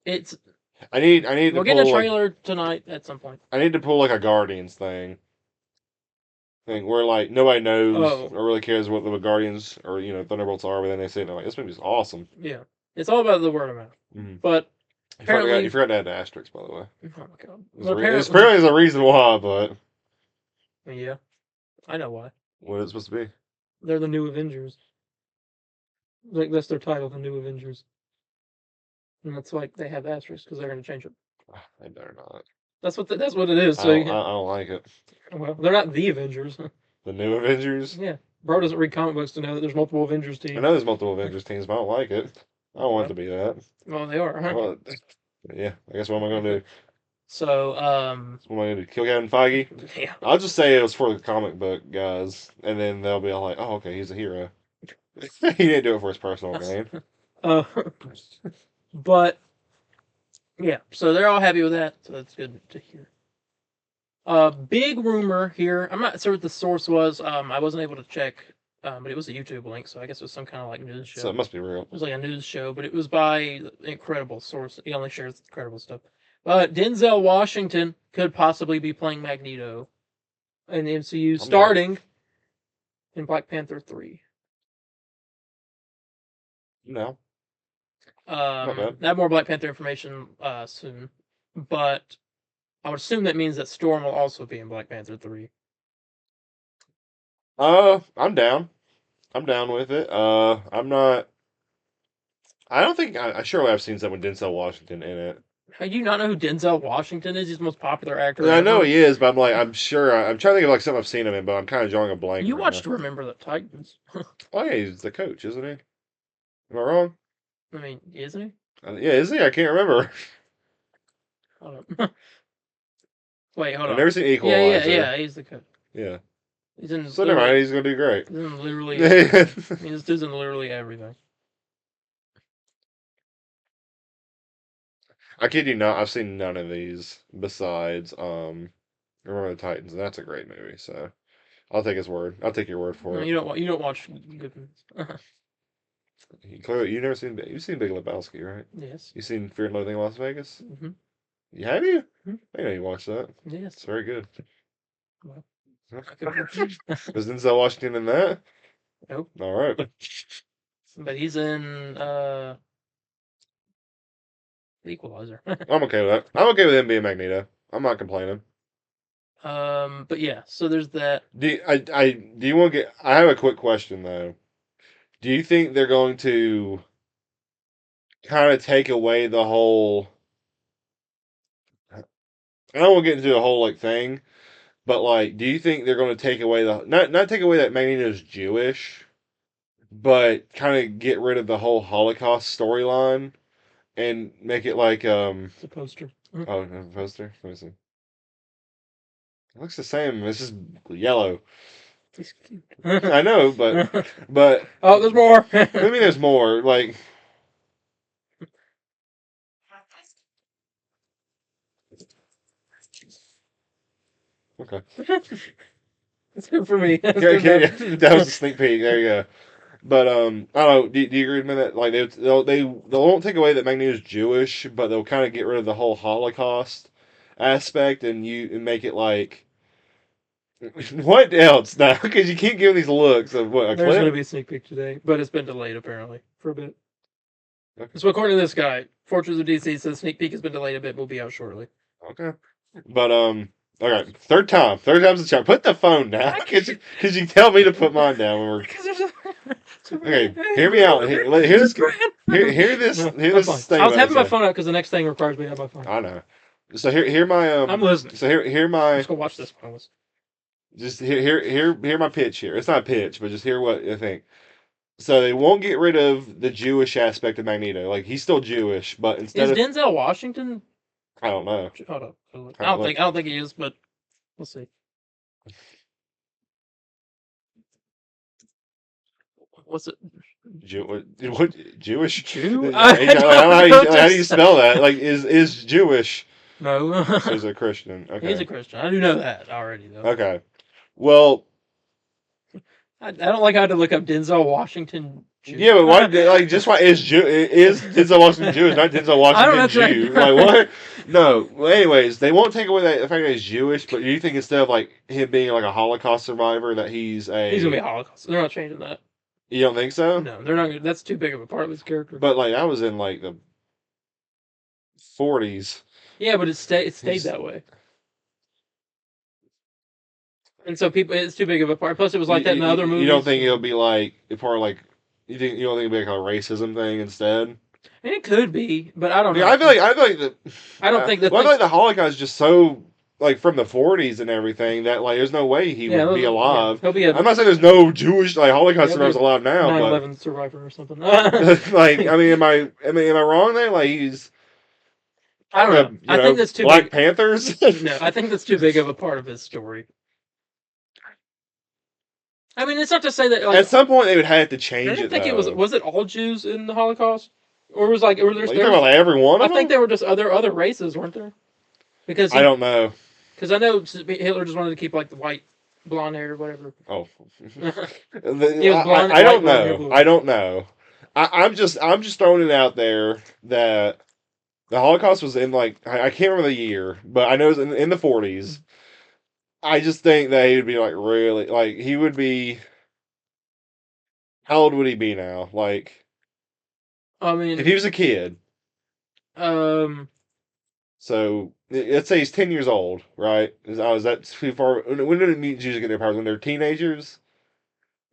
It's. I need. We'll get a trailer tonight at some point. I need to pull like a Guardians thing where like nobody knows or really cares what the Guardians or Thunderbolts are, but then they say they're like, this movie's awesome. Yeah, it's all about the word of mouth. Mm-hmm. But apparently, you forgot to add the asterisk, by the way. Oh my god! Apparently there's a reason why, but yeah, I know why. What is it supposed to be? They're the New Avengers. Like that's their title, the New Avengers. And that's like they have asterisks because they're going to change it. They better not. That's what it is. So I don't like it. Well, they're not the Avengers. The New Avengers? Yeah. Bro doesn't read comic books to know that there's multiple Avengers teams. I know there's multiple Avengers teams, but I don't like it. I don't want it to be that. Well, they are. Huh? Well, yeah, I guess what am I going to do? So, what am I going to do? Kill Kevin Feige? Yeah. I'll just say it was for the comic book guys, and then they'll be all like, oh, okay, he's a hero. He didn't do it for his personal gain. But, yeah, so they're all happy with that, so that's good to hear. Big rumor here. I'm not sure what the source was. I wasn't able to check, but it was a YouTube link, so I guess it was some kind of like news show. So it must be real. It was like a news show, but it was by incredible source. He only shares incredible stuff. Denzel Washington could possibly be playing Magneto in the MCU, starting in Black Panther 3. No. Have more Black Panther information soon, but I would assume that means that Storm will also be in Black Panther 3. I'm down. I'm down with it. I'm not. I don't think. Surely I've seen someone Denzel Washington in it. How do you not know who Denzel Washington is? He's the most popular actor. I know he is, but I'm sure. I'm trying to think of like something I've seen him in, but I'm kind of drawing a blank. You watched Remember the Titans? Oh yeah, he's the coach, isn't he? Am I wrong? I mean, isn't he? Yeah, is he? I can't remember. Hold on. Wait, hold on. I've never seen Equalizer. Yeah, he's the coach. Yeah. He's in. So never mind. He's gonna do great. He's in literally. He's in literally everything. I kid you not. I've seen none of these besides Remember the Titans, and that's a great movie. So I'll take his word. I'll take your word for it. You don't watch good movies. Clearly, you've seen Big Lebowski, right? Yes. You've seen Fear and Loathing in Las Vegas? Mm-hmm. Have you? Mm-hmm. I know you watched that. Yes. It's very good. Well, was Denzel Washington in that? Nope. All right. But he's in The Equalizer. I'm okay with that. I'm okay with him being Magneto. I'm not complaining. But yeah, so there's that. Do you want to get? I have a quick question though. Do you think they're going to kind of take away the whole? I don't want to get into a whole like thing, but like, do you think they're going to take away the not take away that Magneto's Jewish, but kind of get rid of the whole Holocaust storyline and make it like It's a poster. Oh, no, poster. Let me see. It looks the same. It's just yellow. He's cute. I know, but oh, there's more. I mean, there's more. Like, Okay. It's good for me. That's Yeah, good yeah, enough. that was a sneak peek. There you go. But I don't know. Do you agree with me that like they won't take away that Magneto's Jewish, but they'll kind of get rid of the whole Holocaust aspect and make it like what else now? Because you keep giving these looks of what a There's going to clip. be a sneak peek today, but it's been delayed apparently for a bit. Okay. So according to this guy, Fortress of DC says sneak peek has been delayed a bit. Will be out shortly. Okay. But okay, third time's the charm. Put the phone down, because you tell me to put mine down when we're. Okay, hear me out. Hear this. Hear this. No, Hear I'm this fine. statement. I was having my say. phone out because the next thing requires me to have my phone. I know. So hear my I'm listening. So hear my. Let's go watch this one. Just hear my pitch here. It's not a pitch, but just hear what I think. So they won't get rid of the Jewish aspect of Magneto. Like he's still Jewish, but instead Is of Denzel Washington? I don't know. Hold up. I don't think he is, but we'll see. What's it? What Jewish? Jew? How do you spell that? Like is Jewish? No. So he's a Christian. Okay. He's a Christian. I do know that already, though. Okay. Well. I don't like how to look up Denzel Washington. Jew. Yeah, but why? Like, just why is Denzel Washington Jewish, not Denzel Washington Jew? Like what? No. Well, anyways, they won't take away the fact that he's Jewish, but you think instead of like him being like a Holocaust survivor, that he's gonna be a Holocaust. They're not changing that. You don't think so? No, they're not. That's too big of a part of his character. But like, I was in like the 40s. Yeah, but it stayed that way. And so it's too big of a part. Plus, it was like that in the other movies. You don't think it'll be like part of like you don't think it'll be like a racism thing instead? I mean, it could be, but I don't know. I feel like I don't think that. I feel like the Holocaust is just so like from the 40s and everything that like there's no way he would be alive. Yeah, he'll be I'm not saying there's no Jewish like Holocaust survivors alive now, 9/11 survivor or something. Like I mean, am I wrong there? Like he's I don't know. I think that's too Black big. Panthers. No, I think that's too big of a part of his story. I mean, it's not to say that like, at some point they would have to change it. I think it was it all Jews in the Holocaust, or was like were there? You're talking about like everyone. I think there were just other races, weren't there? Because I don't know. Because I know Hitler just wanted to keep like the white blonde hair or whatever. Oh, blonde, I don't know. I don't know. I'm just throwing it out there that the Holocaust was in like I can't remember the year, but I know it was in the 40s. I just think that he would be like really like he would be. How old would he be now? Like, I mean, if he was a kid. So let's say he's 10 years old, right? Is that too far? When did Jews get their powers? When they're teenagers.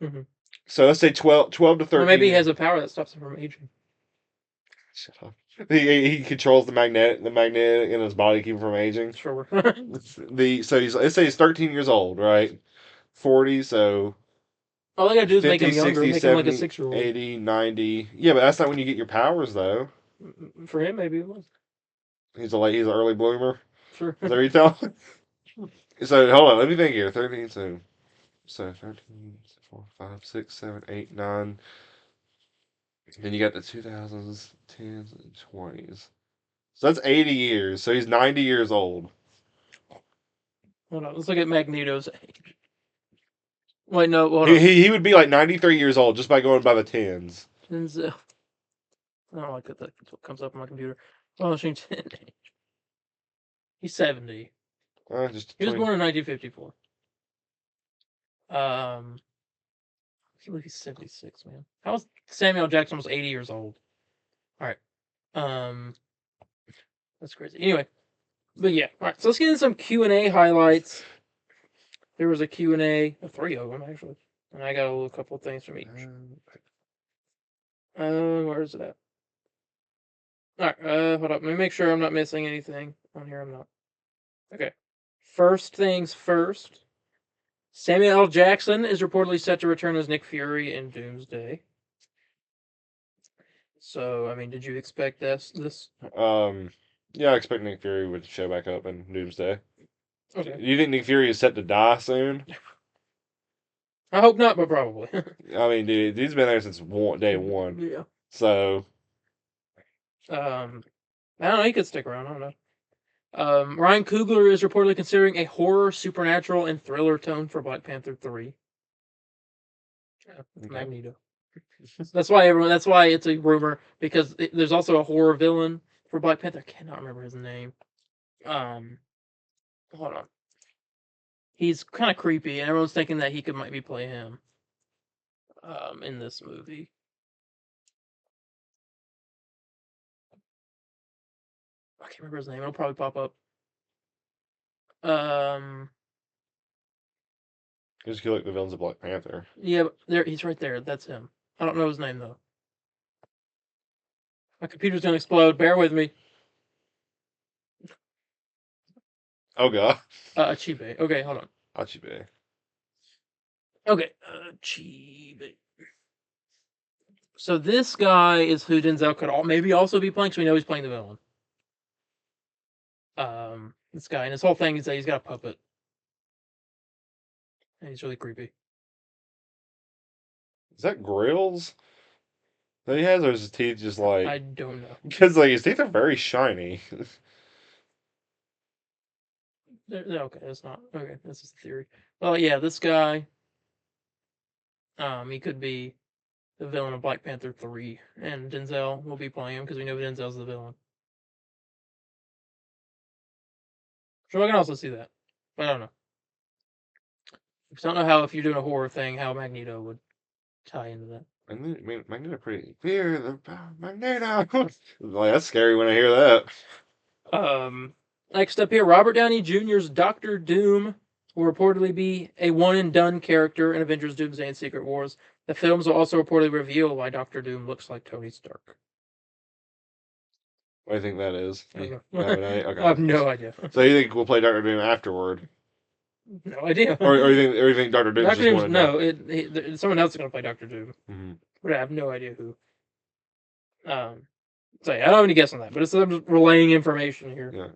Mm-hmm. So let's say 12 to 13. Or maybe he has a power that stops him from aging. Shut up. He controls the magnet in his body, keep him from aging. Sure. So let's say he's 13 years old, right? 40, so all they gotta do is 50, make him younger, 60, make 70, him like a 6-year-old. 80, 90. Yeah, but that's not when you get your powers, though. For him, maybe it was. He's an early bloomer. Sure. Is that what you tell? So hold on, let me think here. 13, so 13, 4, 5, 6, 7, 8, 9. Then you got the 2000s, 10s, and 20s. So that's 80 years. So he's 90 years old. Hold on, let's look at Magneto's age. Wait, no, hold on. on. He would be like 93 years old just by going by the 10s. Denzel. I don't like that comes up on my computer. Washington age. He's 70. He was born in 1954. I believe he's 76, man. How was Samuel Jackson was 80 years old? All right. That's crazy. Anyway, but yeah. All right. So let's get into some Q&A highlights. There was a Q&A, 3 of them actually, and I got a couple of things from each. Where is it at? All right. Hold up. Let me make sure I'm not missing anything on here. I'm not. Okay. First things first. Samuel L. Jackson is reportedly set to return as Nick Fury in Doomsday. So, I mean, did you expect this? Yeah, I expect Nick Fury would show back up in Doomsday. Okay. Do you think Nick Fury is set to die soon? I hope not, but probably. I mean, dude, he's been there since day one. Yeah. So. I don't know. He could stick around. I don't know. Ryan Coogler is reportedly considering a horror, supernatural, and thriller tone for Black Panther 3. Yeah, Okay. Magneto. That's why it's a rumor, because there's also a horror villain for Black Panther. I cannot remember his name. Hold on. He's kind of creepy, and everyone's thinking that he might be play him. In this movie. I can't remember his name. It'll probably pop up. Just feel like the villain's a Black Panther. Yeah, there he's right there. That's him. I don't know his name though. My computer's gonna explode. Bear with me. Oh god. Chibe. Okay, hold on. Achibe. Okay, Chibe. So this guy is who Denzel could maybe also be playing, so we know he's playing the villain. This guy, and his whole thing is that he's got a puppet. And he's really creepy. Is that grills that he has, or is his teeth just like... I don't know. Because like his teeth are very shiny. Okay, that's not... Okay, that's just a theory. Well, yeah, this guy... he could be the villain of Black Panther 3, and Denzel will be playing him, because we know Denzel's the villain. So I can also see that, but I don't know. I just don't know how, if you're doing a horror thing, how Magneto would tie into that. I mean, Magneto pretty... Fear the Magneto! Like, that's scary when I hear that. Next up here, Robert Downey Jr.'s Doctor Doom will reportedly be a one-and-done character in Avengers Doomsday and Secret Wars. The films will also reportedly reveal why Doctor Doom looks like Tony Stark. What do you think that is? I don't know. You have an idea? Okay. I have no idea. So you think we'll play Doctor Doom afterward? No idea. Or you think Doctor Doom's Doctor just Doom's, one no, someone else is going to play Doctor Doom. Mm-hmm. But I have no idea who. So yeah, I don't have any guess on that, but I'm just relaying information here. Yeah.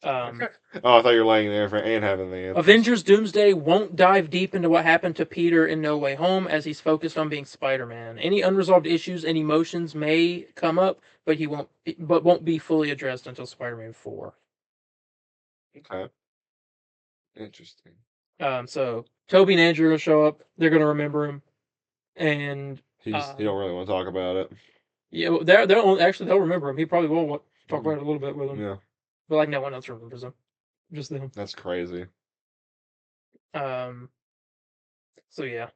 Oh, I thought you were laying there and having the answers. Avengers Doomsday won't dive deep into what happened to Peter in No Way Home, as he's focused on being Spider-Man. Any unresolved issues and emotions may come up, but won't be fully addressed until Spider-Man 4. Okay. Interesting. So Toby and Andrew will show up. They're going to remember him, and You don't really want to talk about it. Yeah, they'll remember him. He probably will talk about it a little bit with him. Yeah. But like no one else remembers him, just them. That's crazy. So yeah.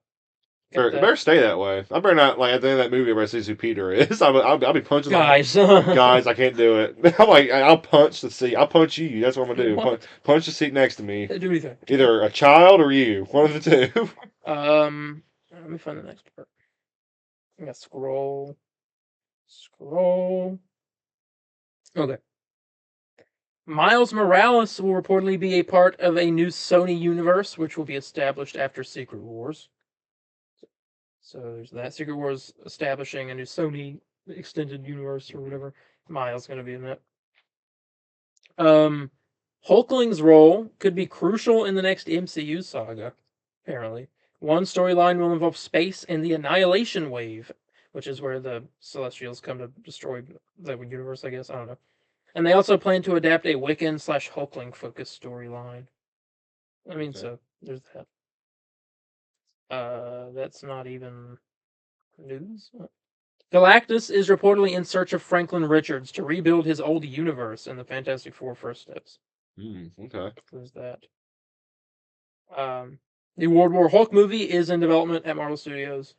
Better stay that way. I better not, like, at the end of that movie, I see who Peter is. I'll be punching guys. Guys, I can't do it. I'm like, I'll punch the seat. I'll punch you. That's what I'm gonna do. Punch the seat next to me. Do anything. Either a child or you. One of the two. Let me find the next part. I got scroll. Okay. Miles Morales will reportedly be a part of a new Sony universe, which will be established after Secret Wars. So there's that. Secret Wars establishing a new Sony extended universe or whatever. Miles going to be in that. Hulkling's role could be crucial in the next MCU saga, apparently. One storyline will involve space and the Annihilation Wave, which is where the Celestials come to destroy the universe, I guess. I don't know. And they also plan to adapt a Wiccan/Hulkling focused storyline. I mean, so there's that. That's not even news. Galactus is reportedly in search of Franklin Richards to rebuild his old universe in the Fantastic Four First Steps. Okay. There's that. The World War Hulk movie is in development at Marvel Studios.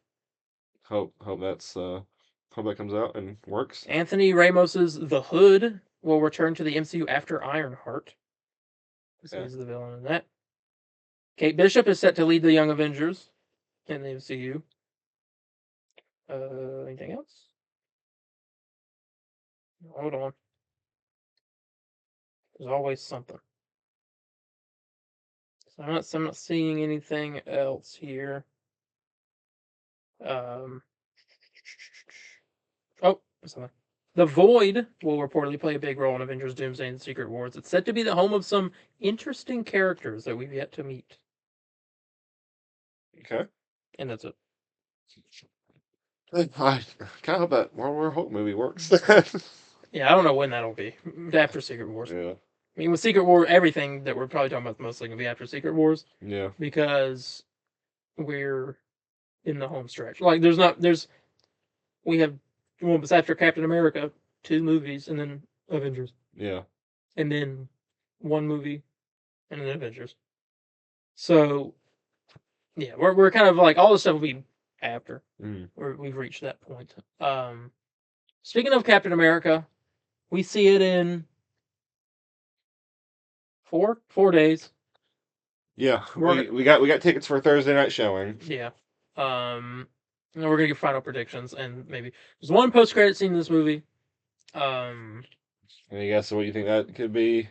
Hope that comes out and works. Anthony Ramos's The Hood will return to the MCU after Ironheart. So he's the villain in that. Kate Bishop is set to lead the Young Avengers in the MCU. Anything else? Hold on. There's always something. So I'm not seeing anything else here. Something. The Void will reportedly play a big role in Avengers Doomsday and Secret Wars. It's said to be the home of some interesting characters that we've yet to meet. Okay. And that's it. I kind of hope that World War Hulk movie works. Yeah, I don't know when that'll be. After Secret Wars. Yeah. I mean, with Secret War, everything that we're probably talking about is mostly going to be after Secret Wars. Yeah. Because we're in the home stretch. Like, we have, well, it's after Captain America, 2 movies, and then Avengers. Yeah. And then 1 movie, and then Avengers. So, yeah, we're kind of like, all this stuff will be after. We've reached that point. Speaking of Captain America, we see it in 4 days. Yeah, we got tickets for a Thursday night showing. Yeah. And we're gonna give final predictions, and maybe there's one post-credit scene in this movie. Any guess what you think that could be?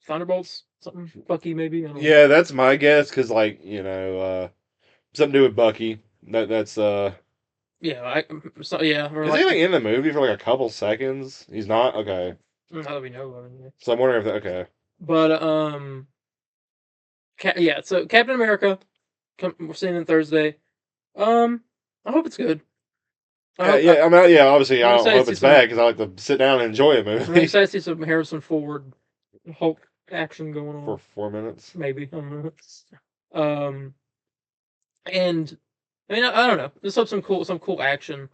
Thunderbolts, something Bucky maybe. I don't know. Yeah, that's my guess because, like, you know, something to do with Bucky. That's Yeah, yeah. Is he like in the movie for like a couple seconds? He's not. Okay. Not that we know of. Anyway. So I'm wondering if that. Okay. But yeah. So Captain America, we're seeing it Thursday. I hope it's good. I mean, yeah. Obviously, I don't hope it's bad because I like to sit down and enjoy a movie. I'm excited to see some Harrison Ford Hulk action going on for 4 minutes. Maybe. I don't know. And I mean, I don't know. Just hope some cool action.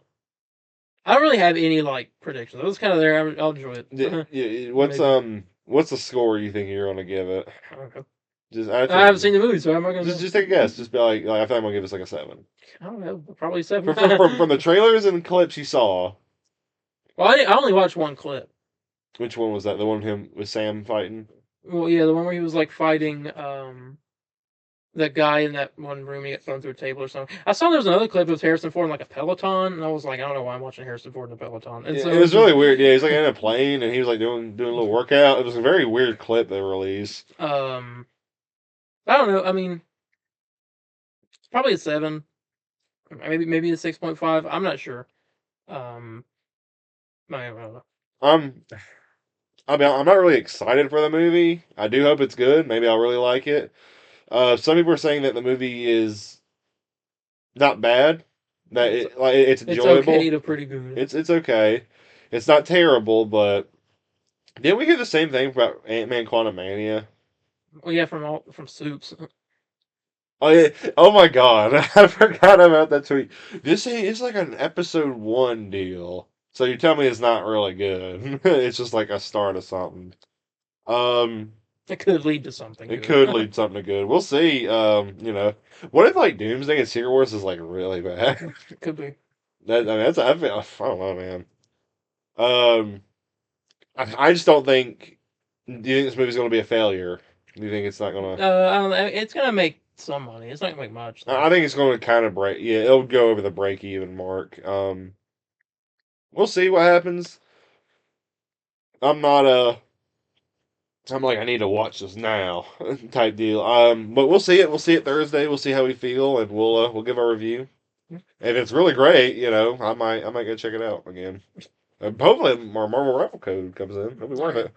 I don't really have any like predictions. I was kind of there. I'll enjoy it. Yeah. What's the score you think you're gonna give it? I don't know. I haven't seen the movie, so I'm not gonna. Just take a guess. Just be like I think I'm gonna give this like a 7. I don't know. Probably 7. From the trailers and clips you saw. Well, I only watched one clip. Which one was that? The one with Sam fighting? Well, yeah, the one where he was like fighting that guy in that one room. He got thrown through a table or something. I saw there was another clip of Harrison Ford in like a Peloton, and I was like, I don't know why I'm watching Harrison Ford in a Peloton. And yeah, so it was really weird. Yeah, he's like in a plane, and he was like doing a little workout. It was a very weird clip they released. I don't know. I mean, it's probably a 7. Maybe a 6.5. I'm not sure. I don't know. I'm not really excited for the movie. I do hope it's good. Maybe I'll really like it. Some people are saying that the movie is not bad. That it's enjoyable. It's okay to pretty good. It's okay. It's not terrible, but didn't we hear the same thing about Ant-Man Quantumania? Well, yeah, from Soups. Oh yeah! Oh my God! I forgot about that tweet. This is like an episode 1 deal. So you tell me it's not really good. It's just like a start of something. It could lead to something. It could lead to something good. We'll see. You know, what if like Doomsday and Secret Wars is like really bad? It could be. I don't know, man. I just don't think. Do you think this movie's going to be a failure? Do you think it's not going to? I don't know. It's going to make some money. It's not going to make much. I think it's going to kind of break. Yeah, it'll go over the break-even mark. We'll see what happens. I'm like, I need to watch this now, type deal. But we'll see it. We'll see it Thursday. We'll see how we feel, and we'll give our review. If it's really great, you know, I might go check it out again. Hopefully, our Marvel Raffle code comes in. It'll be worth it.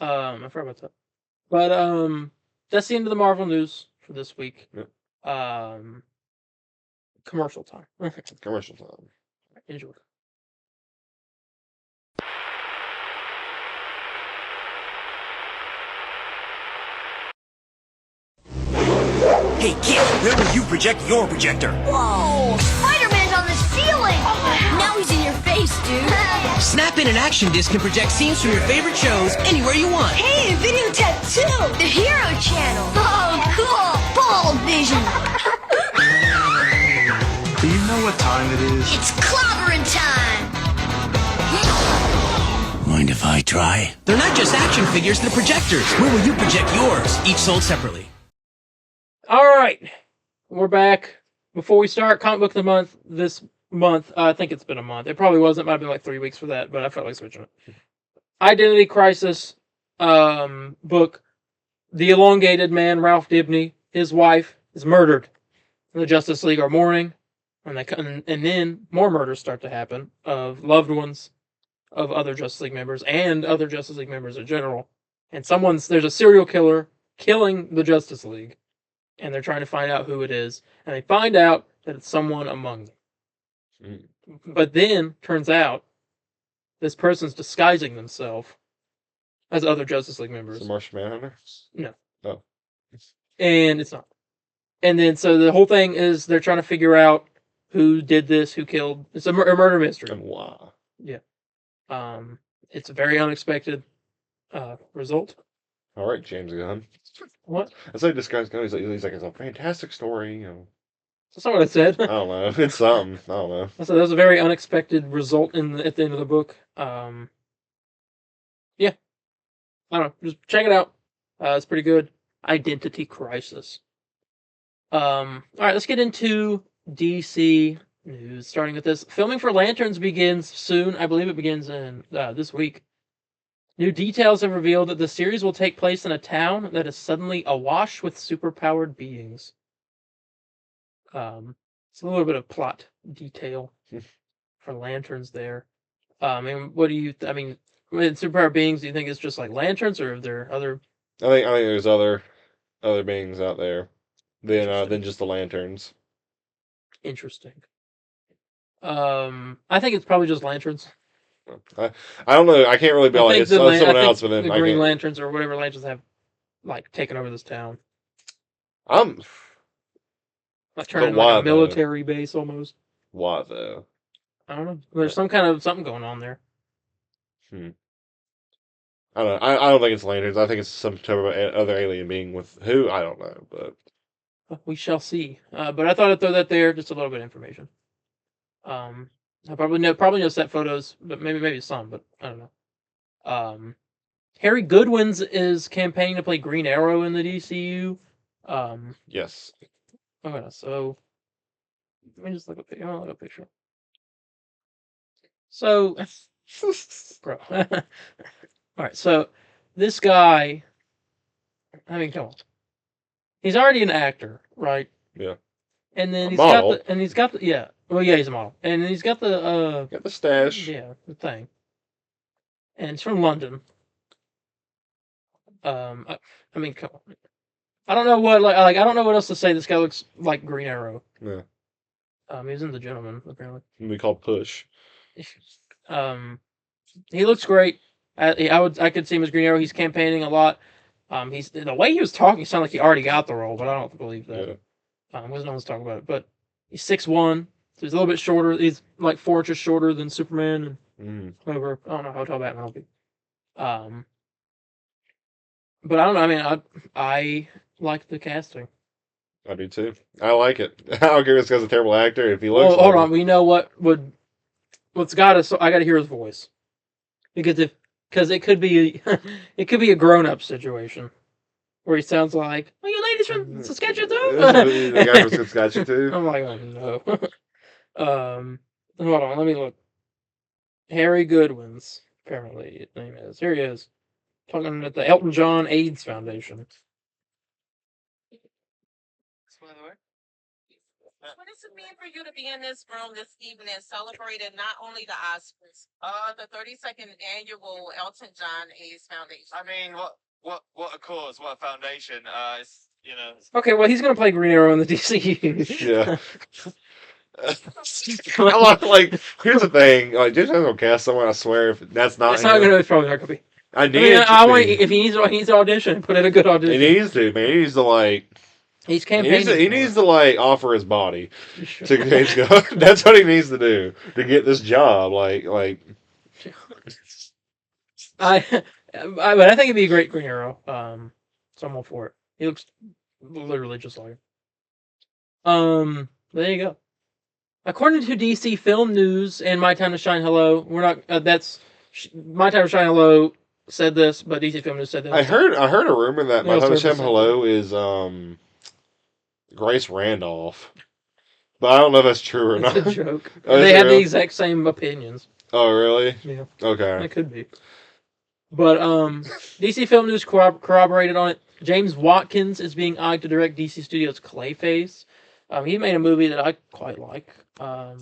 I forgot about that. But that's the end of the Marvel news for this week. Yep. Commercial time. Commercial time. Enjoy. Hey kid, where will you project your projector? Whoa! Spider-Man's on the ceiling! Now he's in your face, dude. Snap in an action disc can project scenes from your favorite shows anywhere you want. Hey, video tattoo! The Hero Channel! Oh, cool! Ball vision! Do you know what time it is? It's clobbering time! Mind if I try? They're not just action figures, they're projectors. Where will you project yours? Each sold separately. All right, we're back. Before we start comic book of the month this month, I think it's been a month. It probably wasn't. It might have been like 3 weeks for that, but I felt like switching it. Identity Crisis book. The elongated man, Ralph Dibny, his wife is murdered. The Justice League are mourning, and then more murders start to happen of loved ones of other Justice League members and other Justice League members in general. And there's a serial killer killing the Justice League. And they're trying to find out who it is. And they find out that it's someone among them. But then, turns out, this person's disguising themselves as other Justice League Is members. it Martian Manhunter? No. Oh. And it's not. And then so the whole thing is they're trying to figure out who did this, who killed. It's a murder mystery. And why? Yeah. It's a very unexpected result. All right, James Gunn. What? That's like this guy's going. He's like, it's a fantastic story. That's not what I said. I don't know. It's something. I don't know. So that was a very unexpected result at the end of the book. Yeah. I don't know. Just check it out. It's pretty good. Identity Crisis. All right, let's get into DC news. Starting with this, filming for Lanterns begins soon. I believe it begins in this week. New details have revealed that the series will take place in a town that is suddenly awash with superpowered beings. It's a little bit of plot detail for Lanterns there. And what do you? I mean, with superpowered beings, do you think it's just like Lanterns, or are there other? I think there's other beings out there than just the Lanterns. Interesting. I think it's probably just Lanterns. I don't know. I can't really be like it's someone else, but then the Green Lanterns or whatever Lanterns have like taken over this town. Like turning like a military base almost. Why though? I don't know. There's some kind of something going on there. I don't know. I don't think it's Lanterns. I think it's some type of other alien being with who I don't know, but we shall see. But I thought I'd throw that there, just a little bit of information. I probably know set photos, but maybe some, but I don't know. Harry Goodwins is campaigning to play Green Arrow in the DCU. yes. Okay, so let me just look at a picture. So, bro. All right, so this guy, I mean, come on. He's already an actor, right? Yeah. And then he's got the yeah. Well, yeah, he's a model, and he's got the got the stash. Yeah, the thing. And it's from London. I mean, come on. I don't know what I don't know what else to say. This guy looks like Green Arrow. Yeah. He's in The Gentleman apparently. We call Push. He looks great. I could see him as Green Arrow. He's campaigning a lot. He's the way he was talking sounded like he already got the role, but I don't believe that. Yeah. Wasn't no one's talking about it, but he's 6'1", so he's a little bit shorter. He's like 4 inches shorter than Superman and whatever. I don't know how tall Batman will be. But I don't know. I mean, I like the casting. I do too. I like it. I don't care if this guy's a terrible actor. If he looks, hold on. We know what's got us. So I got to hear his voice because it could be a grown up situation where he sounds like, "Oh, you ladies from Saskatchewan too?" The guy from Saskatchewan too. I'm like, oh no. Hold on. Let me look. Harry Goodwins. Apparently, his name is. Here he is. Talking at the Elton John AIDS Foundation. What does it mean for you to be in this room this evening celebrating not only the Oscars, the 32nd annual Elton John AIDS Foundation? I mean, what a cause, what a foundation. It's, you know. Okay, well, he's going to play Green Arrow in the DCU. Yeah. Like, here's the thing. Like, James Gunn will cast someone. I swear, if that's not. It's not going to. It's probably not going to be. I want if he needs to audition, put in a good audition. He needs to, man. He needs to like. He's campaigning. He needs to like offer his body to James Gunn. That's what he needs to do to get this job. Like. But I think it'd be a great Green Arrow. So I'm all for it. He looks literally just like him. There you go. According to DC Film News and My Time to Shine Hello, we're not. That's My Time to Shine Hello said this, but DC Film News said that. I heard a rumor that My Time to Shine Hello is Grace Randolph, but I don't know if that's true or not. It's a joke. They have the exact same opinions. Oh, really? Yeah. Okay. It could be. But DC Film News corroborated on it. James Watkins is being eyed to direct DC Studios' Clayface. He made a movie that I quite like. I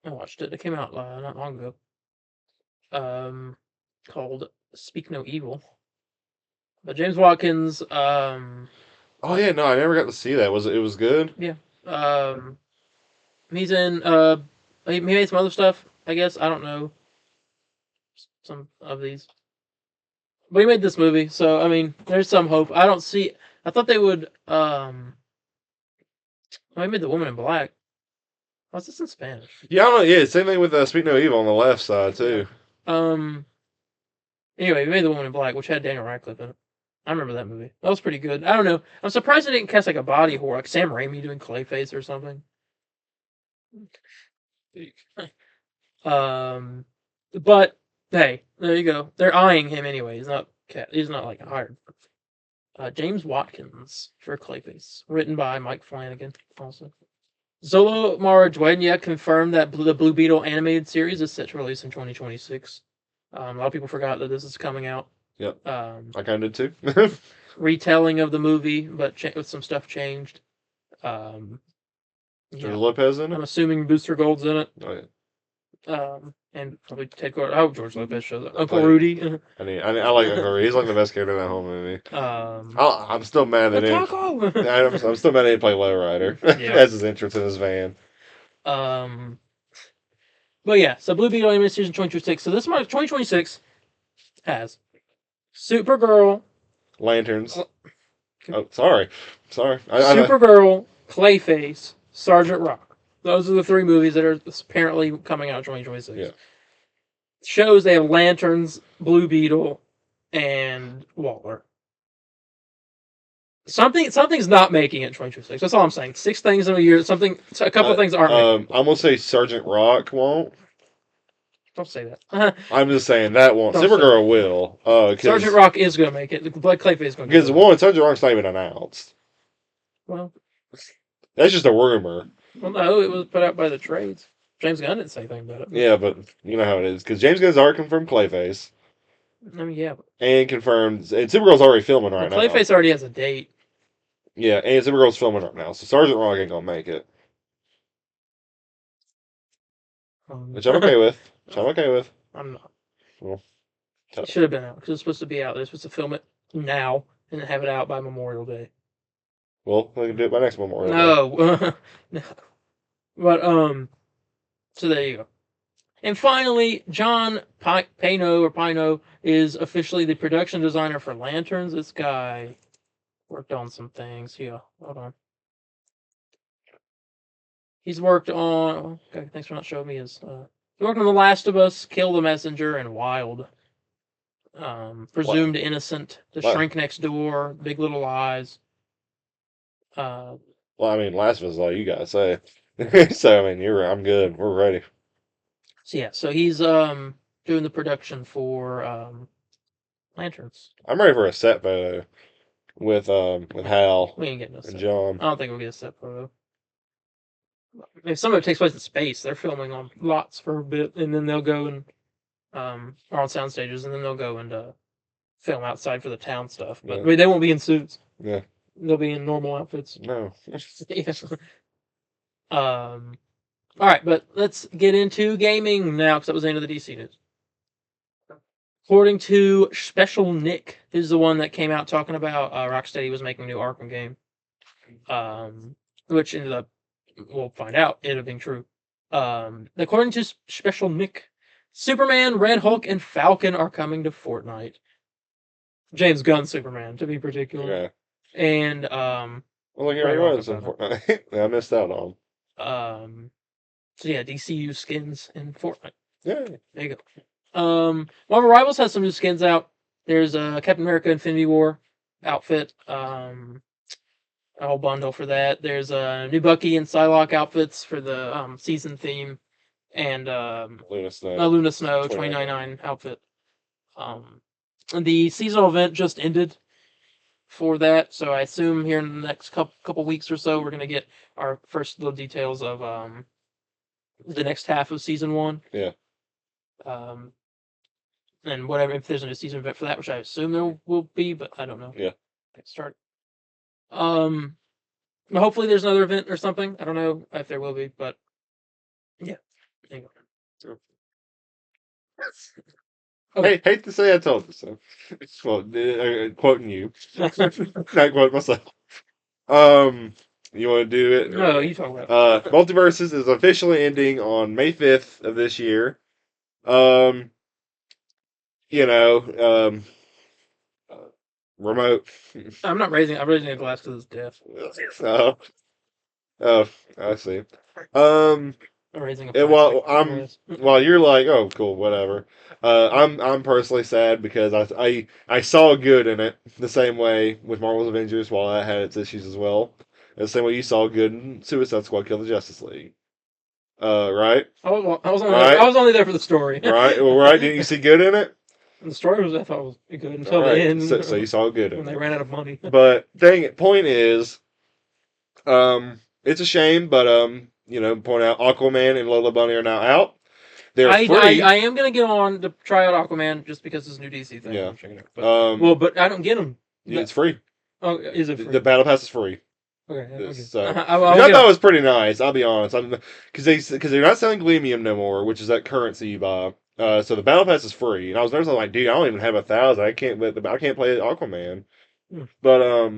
watched it. It came out not long ago. Called Speak No Evil. But James Watkins. Oh yeah, no, I never got to see that. It was good? Yeah. He's in. He made some other stuff. I guess I don't know. Some of these. But he made this movie, so I mean, there's some hope. I don't see. I thought they would. He made The Woman in Black. What's this in Spanish? Yeah, I don't know. Yeah, same thing with Speak No Evil on the left side too. Anyway, he made The Woman in Black, which had Daniel Radcliffe in it. I remember that movie. That was pretty good. I don't know. I'm surprised they didn't cast like a body horror, like Sam Raimi doing Clayface or something. But hey, there you go. They're eyeing him anyway. He's not like hired. James Watkins for Clayface, written by Mike Flanagan. Also, Zolo Maridueña confirmed that the Blue Beetle animated series is set to release in 2026. A lot of people forgot that this is coming out. Yep. I kind of did too. Retelling of the movie, but with some stuff changed. George Lopez in it? I'm assuming Booster Gold's in it. Oh, yeah. And probably Ted Gordon. I hope George Lopez shows up. Uncle Rudy. I like Uncle Rudy. He's like the best character in that whole movie. I'm still mad that I'm still mad he didn't play Lowrider as his entrance in his van. But yeah, so Blue Beetle animated season 2026. So this month, 2026 has Supergirl, Lanterns. Oh, sorry. Supergirl, Clayface, Sergeant Rock. Those are the 3 movies that are apparently coming out in 2026. Yeah. Shows they have Lanterns, Blue Beetle, and Waller. Something's not making it in 2026. That's all I'm saying. 6 things in a year. A couple of things aren't making. I'm gonna say Sergeant Rock won't. Don't say that. I'm just saying that won't. Supergirl will. Sergeant Rock is gonna make it. Clayface is gonna. Because one, Sergeant Rock's not even announced. Well, that's just a rumor. Well, no, it was put out by the trades. James Gunn didn't say anything about it. Yeah, but you know how it is. Because James Gunn's already confirmed Clayface. I mean, yeah. And confirmed... And Supergirl's already filming right now. Clayface already has a date. Yeah, and Supergirl's filming right now. So Sergeant Rock ain't gonna make it. Which I'm okay with. I'm not. Well, it should have been out. Because it's supposed to be out. They're supposed to film it now and have it out by Memorial Day. Well, we can do it by next Memorial Day. No. But, so there you go. And finally, John Pino is officially the production designer for Lanterns. This guy worked on some things. Yeah, hold on. He's worked on... Okay, thanks for not showing me his... he worked on The Last of Us, Kill the Messenger, and Wild. Presumed Innocent, The Shrink Next Door, Big Little Lies. Well, I mean, Last of Us is all you gotta say. So, I mean, I'm good. We're ready. So, yeah. So, he's doing the production for Lanterns. I'm ready for a set photo with Hal we ain't getting a set. and John. I don't think we'll get a set photo. If some of it takes place in space, they're filming on lots for a bit, and then they'll go and or on sound stages, and then they'll go and film outside for the town stuff. But I mean, they won't be in suits. Yeah. They'll be in normal outfits. No. All right, but let's get into gaming now, because that was the end of the DC news. According to Special Nick, this is the one that came out talking about Rocksteady was making a new Arkham game, which ended up, we'll find out, ended up being true. According to Special Nick, Superman, Red Hulk, and Falcon are coming to Fortnite. James Gunn Superman, to be particular. Okay. And well, here he was in Fortnite. I missed out on. So yeah, DCU skins in Fortnite. Yeah. There you go. Marvel Rivals has some new skins out. There's a Captain America Infinity War outfit. A whole bundle for that. There's a new Bucky and Psylocke outfits for the season theme, and Luna Snow 2099 outfit. The seasonal event just ended for that, so I assume here in the next couple weeks or so we're gonna get our first little details of the next half of season 1. Yeah. And whatever, if there's a new season event for that, which I assume there will be, but I don't know. Yeah. Get started. Hopefully there's another event or something. I don't know if there will be, but yeah. There you go. Okay. Hate to say I told you so. Well, quoting you. Not quoting myself. You want to do it? No, you talk about it. Multiversus is officially ending on May 5th of this year. remote. I'm not raising. I'm raising a glass to his death. Oh, oh, I see. Um, I'm raising a and plastic glass. while you're like, oh, cool, whatever. I'm personally sad because I saw good in it the same way with Marvel's Avengers, while that had its issues as well. The same way you saw good in Suicide Squad Kill the Justice League. Right? I was only there for the story. Right? Well, right? Didn't you see good in it? The story I thought was good until the Right. end. So you saw good in when they it. ran out of money. But point is, it's a shame, but point out Aquaman and Lola Bunny are now out. They're free. I am gonna get on to try out Aquaman just because it's a new DC thing. Yeah. But I don't get them. It's free. Oh, is it free? The battle pass is free. Okay. So, I which I thought was pretty nice. I'll be honest. Because they're not selling Gleamium no more, which is that currency you buy. So the battle pass is free, and I was like, dude, I don't even have 1,000. I can't play Aquaman. But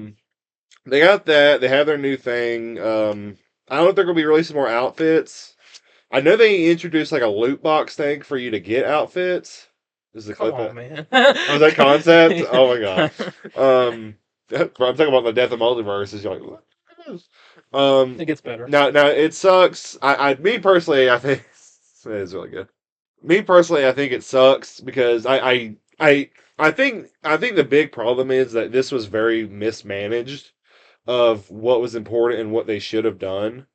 they got that. They have their new thing. I don't know if they're gonna be releasing more outfits. I know they introduced like a loot box thing for you to get outfits. This is the clip. Come on, man. Was that concept? Oh my god. I'm talking about the death of Multiversus. You're like, what? It gets better. Now it sucks. Me personally, I think it is really good. Me personally, I think it sucks because I think the big problem is that this was very mismanaged of what was important and what they should have done.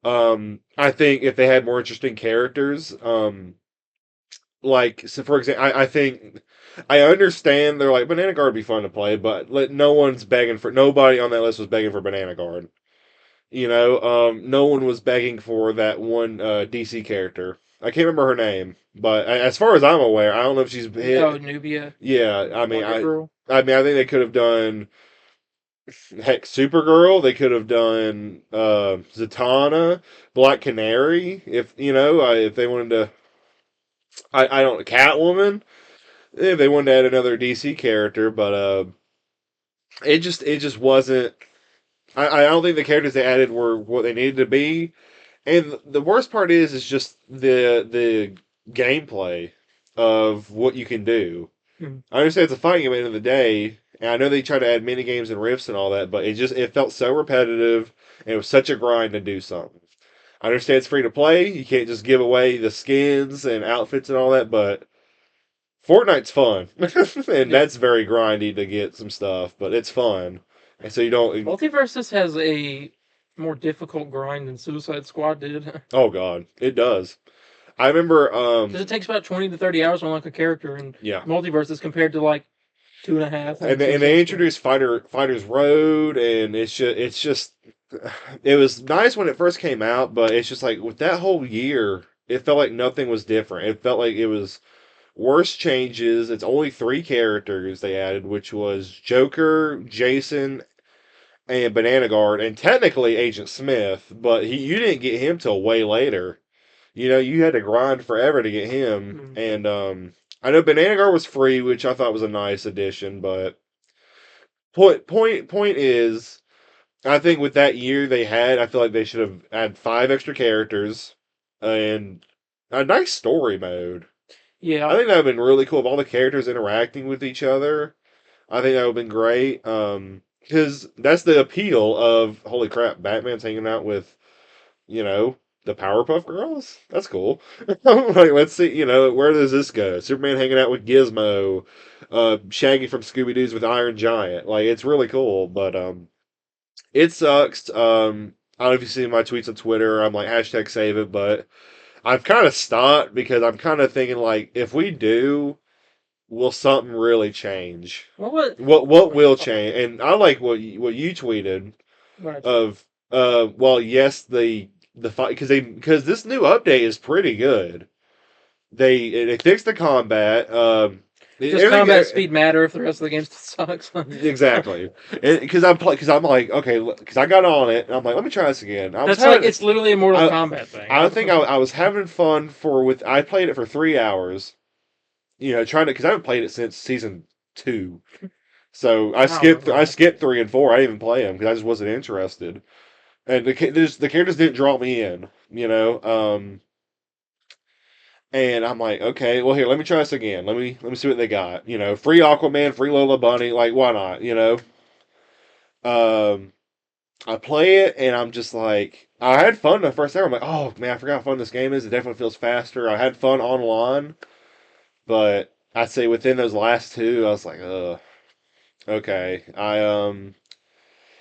I think if they had more interesting characters, like, so for example, I think I understand they're like Banana Guard would be fun to play, but nobody on that list was begging for Banana Guard. No one was begging for that one DC character. I can't remember her name, but as far as I'm aware, I don't know if she's hit. Oh, Nubia. Yeah, I mean, Girl. I think they could have done. Heck, Supergirl. They could have done Zatanna, Black Canary. If they wanted to, I don't Catwoman. If they wanted to add another DC character, but it just wasn't. I don't think the characters they added were what they needed to be, and the worst part is just the gameplay of what you can do. I understand it's a fighting game at the end of the day, and I know they try to add mini games and rifts and all that, but it felt so repetitive, and it was such a grind to do something. I understand it's free to play. You can't just give away the skins and outfits and all that, but Fortnite's fun, and that's very grindy to get some stuff, but it's fun. And so you don't. Multiversus has a more difficult grind than Suicide Squad did. Oh God, it does. I remember. Because it takes about 20 to 30 hours to unlock a character in Multiversus compared to like 2.5. And they introduced Fighters Road, and it's just it was nice when it first came out, but it's just like with that whole year, it felt like nothing was different. It felt like it was worse changes. It's only 3 characters they added, which was Joker, Jason, and Banana Guard, and technically Agent Smith, but you didn't get him till way later. You had to grind forever to get him, and I know Banana Guard was free, which I thought was a nice addition, but point is, I think with that year they had, I feel like they should have had 5 extra characters and a nice story mode. Yeah. I think that would have been really cool if all the characters interacting with each other. I think that would have been great. Because that's the appeal of, holy crap, Batman's hanging out with, the Powerpuff Girls? That's cool. Like, let's see, where does this go? Superman hanging out with Gizmo, Shaggy from Scooby-Doo's with Iron Giant. Like, it's really cool, but it sucks. I don't know if you see my tweets on Twitter. I'm like, hashtag save it, but I've kind of stopped because I'm kind of thinking, like, if we do, will something really change? What will change? And I like what you tweeted of yes, the fight, because this new update is pretty good. They fixed the combat. Does combat speed matter if the rest of the game sucks? Exactly. Because I'm like, okay, because I got on it and I'm like, let me try this again. It's literally a Mortal Kombat thing. I think I was having fun I played it for 3 hours. Trying to, because I haven't played it since season 2. So I skipped 3 and 4. I didn't even play them because I just wasn't interested. And the characters didn't draw me in, And I'm like, okay, well here, let me try this again. Let me see what they got. Free Aquaman, free Lola Bunny, like why not? Um, I play it and I'm just like, I had fun the first hour. I'm like, oh man, I forgot how fun this game is. It definitely feels faster. I had fun online, but I'd say within those last two, I was like, okay.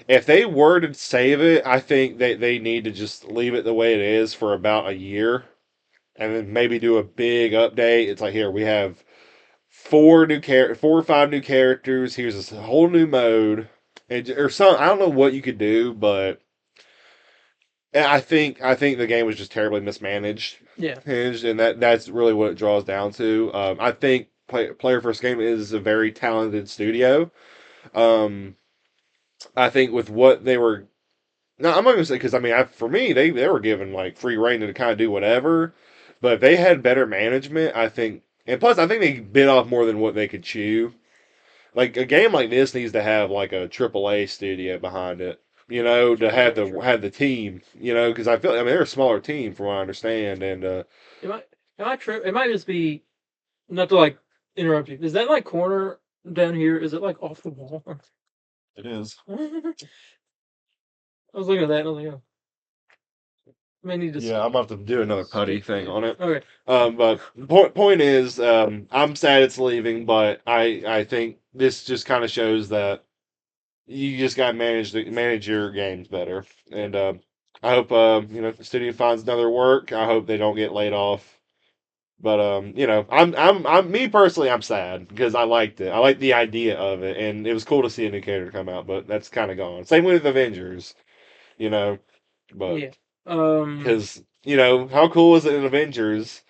If they were to save it, I think they need to just leave it the way it is for about a year, and then maybe do a big update. It's like here we have 4 or 5 new characters. Here's this whole new mode, or some. I don't know what you could do, but I think the game was just terribly mismanaged. Yeah. And that's really what it draws down to. I think Player First Game is a very talented studio. Um, I think with what they were. No, I'm not gonna say because for me, they were given like free reign to kind of do whatever, but if they had better management, I think, and plus I think they bit off more than what they could chew. Like a game like this needs to have like a AAA studio behind it, to have the team, because they're a smaller team from what I understand, and Am I true? It might just be not to like interrupt you. Is that like corner down here? Is it like off the wall? it is. I was looking at that and I was like, oh. I may need to. Yeah, I'm about to do another putty thing on it. Okay. But point is, I'm sad it's leaving, but I think this just kind of shows that you just got to manage your games better. And I hope if the studio finds another work, I hope they don't get laid off. But I'm me personally, I'm sad because I liked it. I liked the idea of it, and it was cool to see a new character come out. But that's kind of gone. Same with Avengers, but. Yeah. Because, how cool was it in Avengers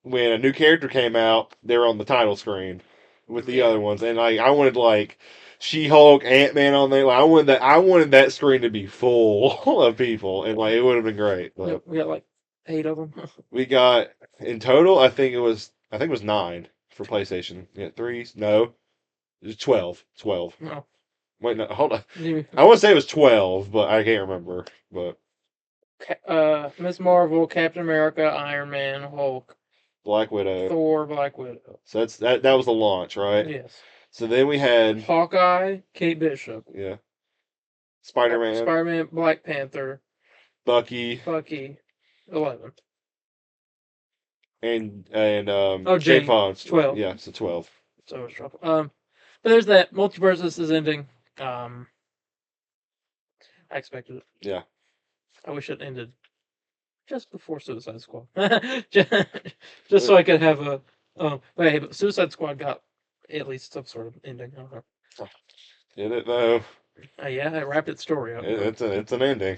when a new character came out, they were on the title screen with the other ones. And like I wanted like She-Hulk, Ant-Man on there. Like, I wanted that screen to be full of people, and like it would have been great. But we got like 8 of them. we got in total, I think it was 9 for PlayStation. Yeah, 3. No, it was 12. 12. No. Wait, no, hold on. I want to say it was 12, but I can't remember. But Miss Marvel, Captain America, Iron Man, Hulk, Black Widow, Thor, Black Widow. So that was the launch, right? Yes. So then we had Hawkeye, Kate Bishop. Yeah. Spider-Man, Black Panther, Bucky, 11. and Jane, Fonz. 12. Yeah, so 12. So it's trouble. But there's that. Multiversus is ending. I expected it. Yeah. I wish it ended just before Suicide Squad. just so I could have a. But Suicide Squad got at least some sort of ending. I don't know. Did it though? Yeah, it wrapped its story up. It's an ending.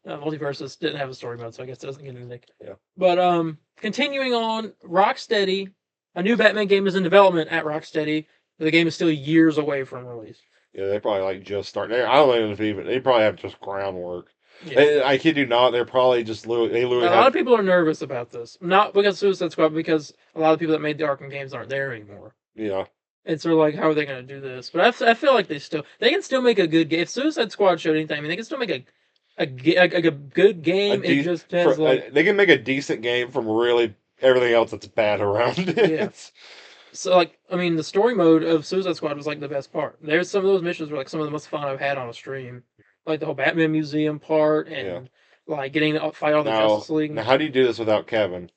Multiversus didn't have a story mode, so I guess it doesn't get an ending. Yeah. But continuing on, Rocksteady, a new Batman game is in development at Rocksteady. The game is still years away from release. Yeah, they probably like just starting. I don't know if even they probably have just groundwork. Yeah. I kid you not, they're probably just literally. A lot of people are nervous about this, not because Suicide Squad, because a lot of people that made the Arkham games aren't there anymore. Yeah. And so, like, how are they going to do this? But I feel like they can still make a good game. If Suicide Squad showed anything, they can still make a good game. It just has they can make a decent game from really everything else that's bad around it. Yeah. So, the story mode of Suicide Squad was, the best part. There's some of those missions were, some of the most fun I've had on a stream. Like, the whole Batman Museum part and, getting to fight all the Justice League. Now, how do you do this without Kevin?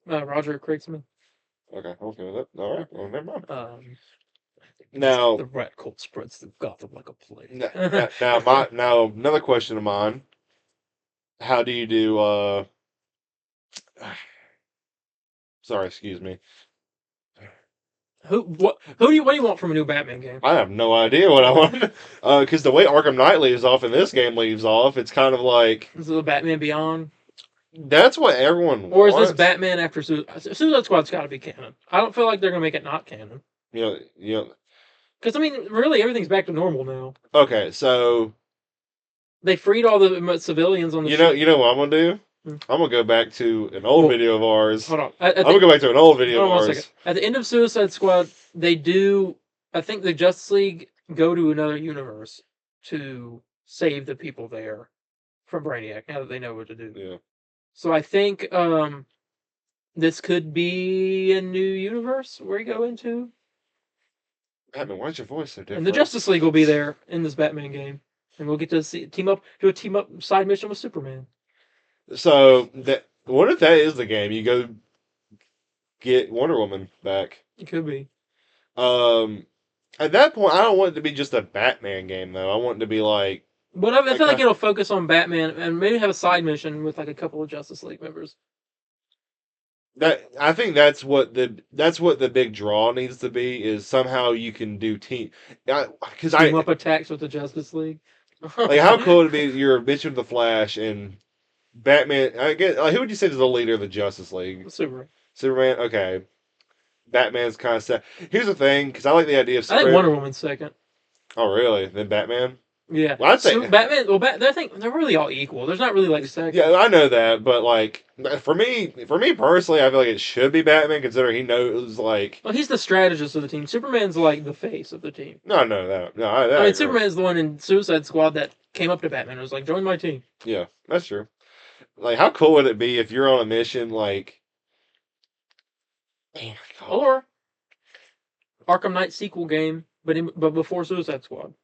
Roger Krigsman. Okay, okay. All right. Well, never mind. Now, the rat cold spreads through Gotham like a plague. Now, another question of mine. How do you do, sorry, excuse me. What do you want from a new Batman game? I have no idea what I want. Because the way Arkham Knight leaves off and this game leaves off, it's kind of like... Is it the Batman Beyond? That's what everyone wants. Or is this Batman after Suicide Squad's got to be canon. I don't feel like they're going to make it not canon. Yeah. Because, really, everything's back to normal now. Okay, so... They freed all the civilians on the ship. You know what I'm going to do? I'm going to go back to an old video of ours. Hold on. I'm going to go back to an old video of ours. 1 second. At the end of Suicide Squad, they do... I think the Justice League go to another universe to save the people there from Brainiac, now that they know what to do. Yeah. So I think this could be a new universe where you go into. Batman, why's your voice so different? And the Justice League will be there in this Batman game. And we'll get to do a team up side mission with Superman. So what if that is the game? You go get Wonder Woman back. It could be. At that point, I don't want it to be just a Batman game though. I want it to be like. But I feel like it'll focus on Batman and maybe have a side mission with like a couple of Justice League members. I think that's what the big draw needs to be, is somehow you can do team up attacks with the Justice League. Like, how cool would it be? You're a bitch with the Flash and Batman. I guess, who would you say is the leader of the Justice League? Superman. Okay. Batman's kind of sad. Here's the thing, because I like the idea of. I think Wonder Woman's second. Oh really? Then Batman. Yeah, well, I'd say Batman. Well, I think they're really all equal. There's not really like second. Yeah, I know that, but like for me personally, I feel like it should be Batman, considering he knows like. Well, he's the strategist of the team. Superman's like the face of the team. No, I mean, Superman's the one in Suicide Squad that came up to Batman and was like, "Join my team." Yeah, that's true. Like, how cool would it be if you're on a mission like? Or Arkham Knight sequel game, but before Suicide Squad.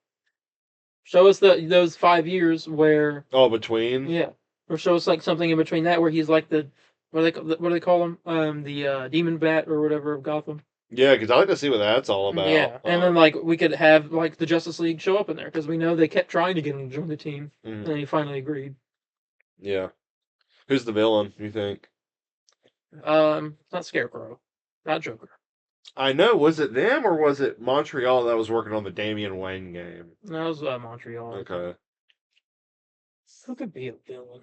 Show us those 5 years where. Oh, between. Yeah, or show us like something in between that where he's like what do they call him? The Demon Bat or whatever of Gotham. Yeah, because I like to see what that's all about. Yeah, and then like we could have like the Justice League show up in there because we know they kept trying to get him to join the team, and then he finally agreed. Yeah, who's the villain? You think? Not Scarecrow, not Joker. I know. Was it them or was it Montreal that was working on the Damian Wayne game? That was Montreal. Okay. Who could be a villain?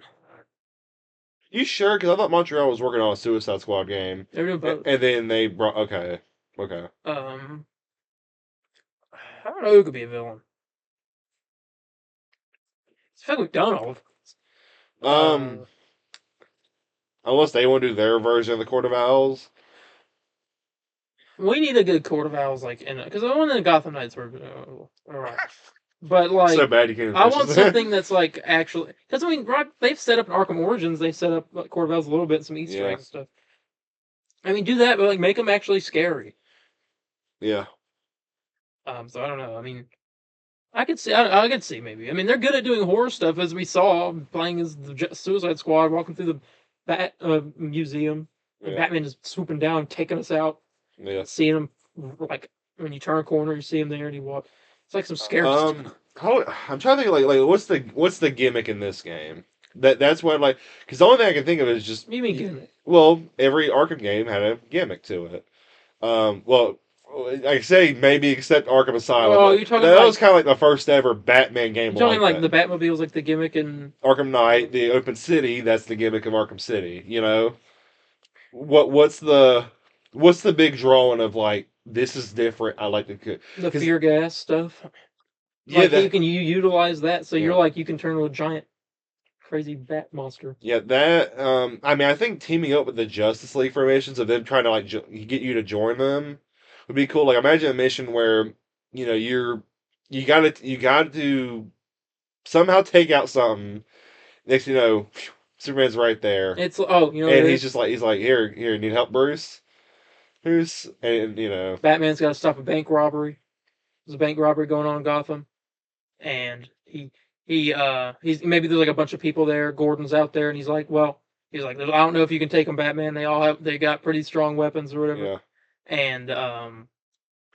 You sure? Because I thought Montreal was working on a Suicide Squad game. They're doing both. And then they brought. Okay. I don't know who could be a villain. I feel like we've done all of them. Unless they want to do their version of the Court of Owls. We need a good Court of Owls, like, in it. Because the one in the Gotham Knights were alright. But, like, so bad you can't. I want something that's, like, actually. Because, I mean, right, they've set up in Arkham Origins, they set up like, Court of Owls a little bit, some Easter eggs and stuff. I mean, do that, but, like, make them actually scary. Yeah. So, I don't know. I mean, I could see maybe. I mean, they're good at doing horror stuff, as we saw, playing as the Suicide Squad, walking through the Bat Museum. And Batman is swooping down, taking us out. Yeah. Seeing him, like, when you turn a corner, you see him there, and he walks. It's like some scary stuff. I'm trying to think, like, what's the gimmick in this game? That's what, like, because the only thing I can think of is just. What do you mean gimmick? Well, every Arkham game had a gimmick to it. Well, I say maybe except Arkham Asylum. Oh, you're talking that was kind of like the first ever Batman game. You're talking like the Batmobile's like the gimmick in Arkham Knight, the open city. That's the gimmick of Arkham City. You know, what's the big drawing of like this is different? I like the fear gas stuff. Yeah, like you can utilize that, so you're like you can turn into a giant, crazy bat monster. Yeah, that. I mean, I think teaming up with the Justice League formations of them trying to like get you to join them would be cool. Like, imagine a mission where you got to somehow take out something. Next, Superman's right there. It's and he's like here, need help, Bruce? And Batman's got to stop a bank robbery. There's a bank robbery going on in Gotham, and he's maybe there's like a bunch of people there. Gordon's out there, and he's like, I don't know if you can take them, Batman. They got pretty strong weapons or whatever. Yeah. And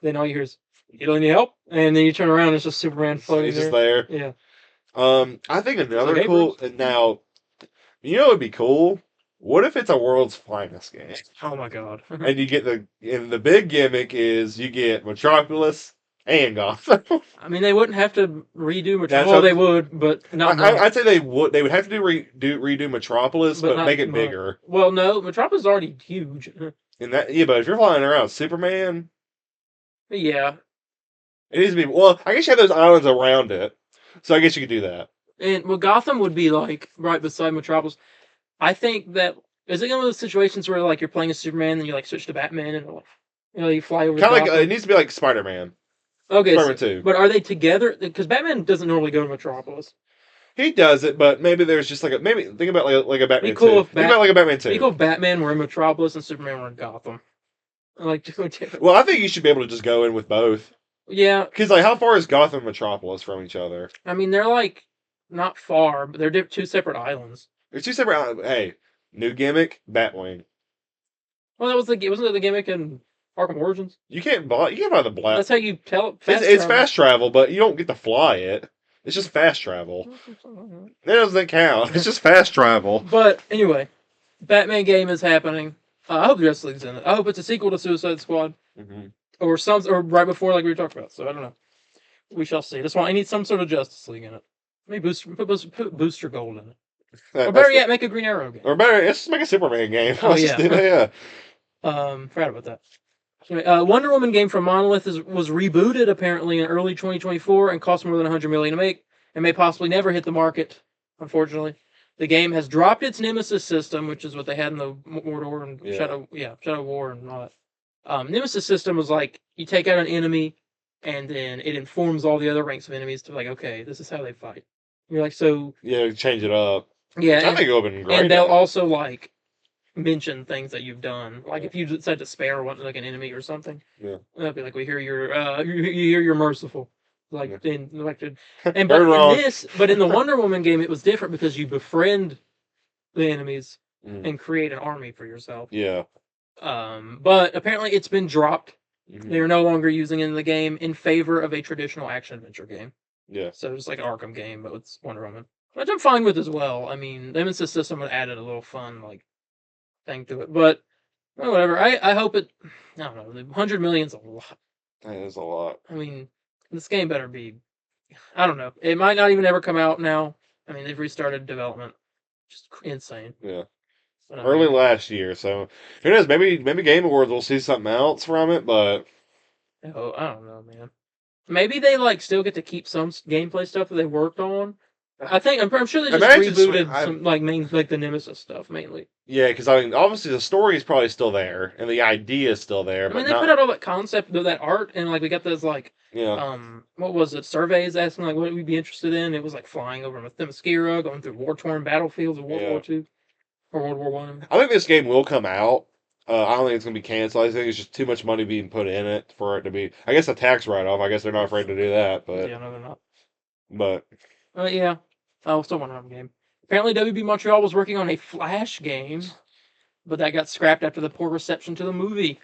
then all you hear is, "You don't need help," and then you turn around, and it's just Superman floating. He's just there. Yeah. I think another cool now. It would be cool. What if it's a world's finest game? Oh my god! And you get the big gimmick is you get Metropolis and Gotham. I mean, they wouldn't have to redo Metropolis. Well, they would, but not. I'd say they would. They would have to redo Metropolis, but make it bigger. Well, no, Metropolis is already huge. And but if you're flying around Superman, yeah, it needs to be. Well, I guess you have those islands around it, so I guess you could do that. And Gotham would be like right beside Metropolis. I think that is it one of those situations where like you're playing as Superman and you like switch to Batman and you fly over. Kind of like it needs to be like Spider-Man. Okay, Spider-Man 2. But are they together? Because Batman doesn't normally go to Metropolis. He does it, but maybe there's just like maybe think about like a Batman Be cool 2. if Think about like a Batman 2. Be cool if Batman were in Metropolis and Superman were in Gotham. Like, well, I think you should be able to just go in with both. Yeah, because like how far is Gotham and Metropolis from each other? I mean they're like not far, but they're two separate islands. There's two separate islands. Hey, new gimmick, Batwing. Well, wasn't that the gimmick in Arkham Origins? You can't buy the black. That's how you tell. It's fast travel, but you don't get to fly it. It's just fast travel. It doesn't count. It's just fast travel. But anyway, Batman game is happening. I hope Justice League's in it. I hope it's a sequel to Suicide Squad, or right before, like we were talking about. So I don't know. We shall see. I need some sort of Justice League in it. Maybe put Booster Gold in it. Or better yet, make a Green Arrow game. Or better, let's make a Superman game. Oh yeah, yeah. Forgot about that. Anyway, Wonder Woman game from Monolith was rebooted apparently in early 2024 and cost more than $100 million to make, and may possibly never hit the market. Unfortunately, the game has dropped its Nemesis system, which is what they had in the Mordor and Shadow War and all that. Nemesis system was like you take out an enemy, and then it informs all the other ranks of enemies to like, okay, this is how they fight. You're like, so change it up. Yeah, I think it would have been great. And they'll also like mention things that you've done. Like if you decide to spare one, like an enemy or something, they'll be like, "We hear you're merciful." Like in but in the Wonder Woman game, it was different because you befriend the enemies and create an army for yourself. Yeah. But apparently it's been dropped. They are no longer using it in the game in favor of a traditional action adventure game. Yeah. So it's like an Arkham game, but with Wonder Woman, which I'm fine with as well. I mean, Nemesis system would added a little fun like thing to it, but well, whatever. I hope it. I don't know. 100 million's a lot. That is a lot. I mean, this game better be. I don't know. It might not even ever come out now. I mean, they've restarted development. Just insane. Yeah. Early last year, so who knows? Maybe Game Awards will see something else from it, but oh, I don't know, man. Maybe they like still get to keep some gameplay stuff that they worked on. I'm sure they just rebooted some like the Nemesis stuff mainly. Yeah, because I mean, obviously the story is probably still there and the idea is still there. I mean, they put out all that concept of that art, and like we got those like what was it? Surveys asking like what we'd be interested in. It was like flying over Themyscira, going through war-torn battlefields of World War II or World War One. I think this game will come out. I don't think it's going to be canceled. I think it's just too much money being put in it for it to be. I guess a tax write-off. I guess they're not afraid to do that. But yeah, no, they're not. But yeah. Oh, still one game. Apparently, WB Montreal was working on a Flash game, but that got scrapped after the poor reception to the movie.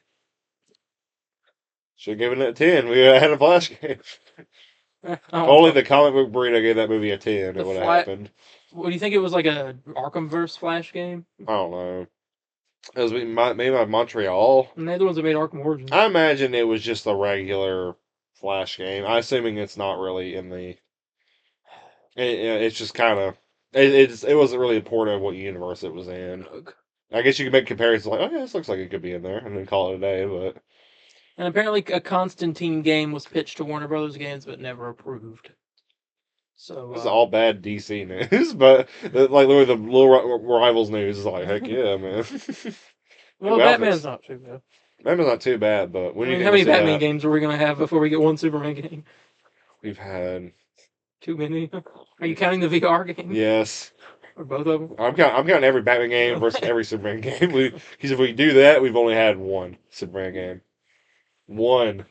Should have given it a 10. We had a Flash game. Only the comic book Burrito gave that movie a 10. It would have happened. What do you think? It was like a Arkhamverse Flash game? I don't know. It was made by Montreal. And they're the ones that made Arkham Origins. I imagine it was just a regular Flash game. I'm assuming it's not really in the. It's just kind of it wasn't really important what universe it was in. I guess you could make comparisons like, oh yeah, this looks like it could be in there, and then call it a day. But and apparently, a Constantine game was pitched to Warner Brothers Games, but never approved. So it's all bad DC news, but like literally the little rivals news is like, heck yeah, man. Well, Batman's not too bad. Batman's not too bad, but how many Batman games are we gonna have before we get one Superman game? We've had too many. Are you counting the VR game? Yes. Or both of them? I'm counting every Batman game versus every Superman game. Because if we do that, we've only had one Superman game. One.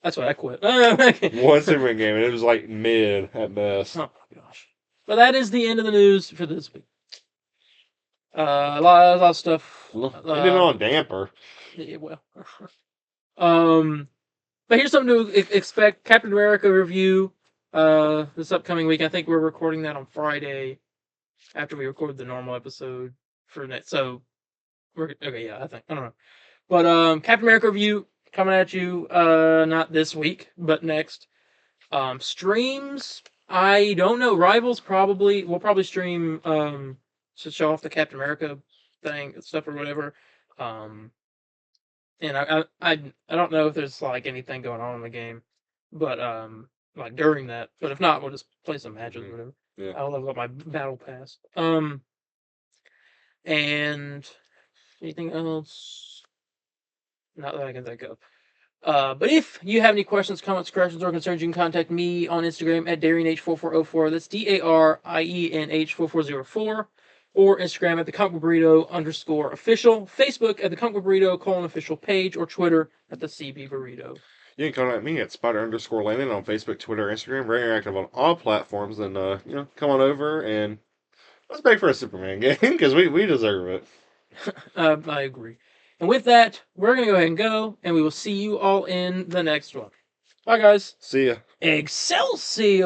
That's why I quit. One Superman game, and it was like mid at best. Oh my gosh! But that is the end of the news for this week. A lot of stuff. It did on damper. Yeah, well. But here's something to expect: Captain America review. This upcoming week. I think we're recording that on Friday after we record the normal episode for next. So we're okay. Yeah, I don't know. But Captain America review coming at you. Not this week, but next. Streams. I don't know. Rivals we'll probably stream to show off the Captain America thing stuff or whatever. And I don't know if there's like anything going on in the game, but like during that. But if not, we'll just play some matches or whatever. Yeah. I'll level up my battle pass. And anything else? Not that I can think of. But if you have any questions, comments, corrections, or concerns, you can contact me on Instagram at DarienH4404. That's DARIENH4404. Or Instagram at the Comic Burrito _official. Facebook at the Comic Burrito _official page. Or Twitter at the CB Burrito. You can contact me at Spider_Landon on Facebook, Twitter, Instagram. Very active on all platforms. And, come on over and let's pay for a Superman game because we deserve it. I agree. And with that, we're going to go ahead and go, and we will see you all in the next one. Bye, guys. See ya. Excelsior!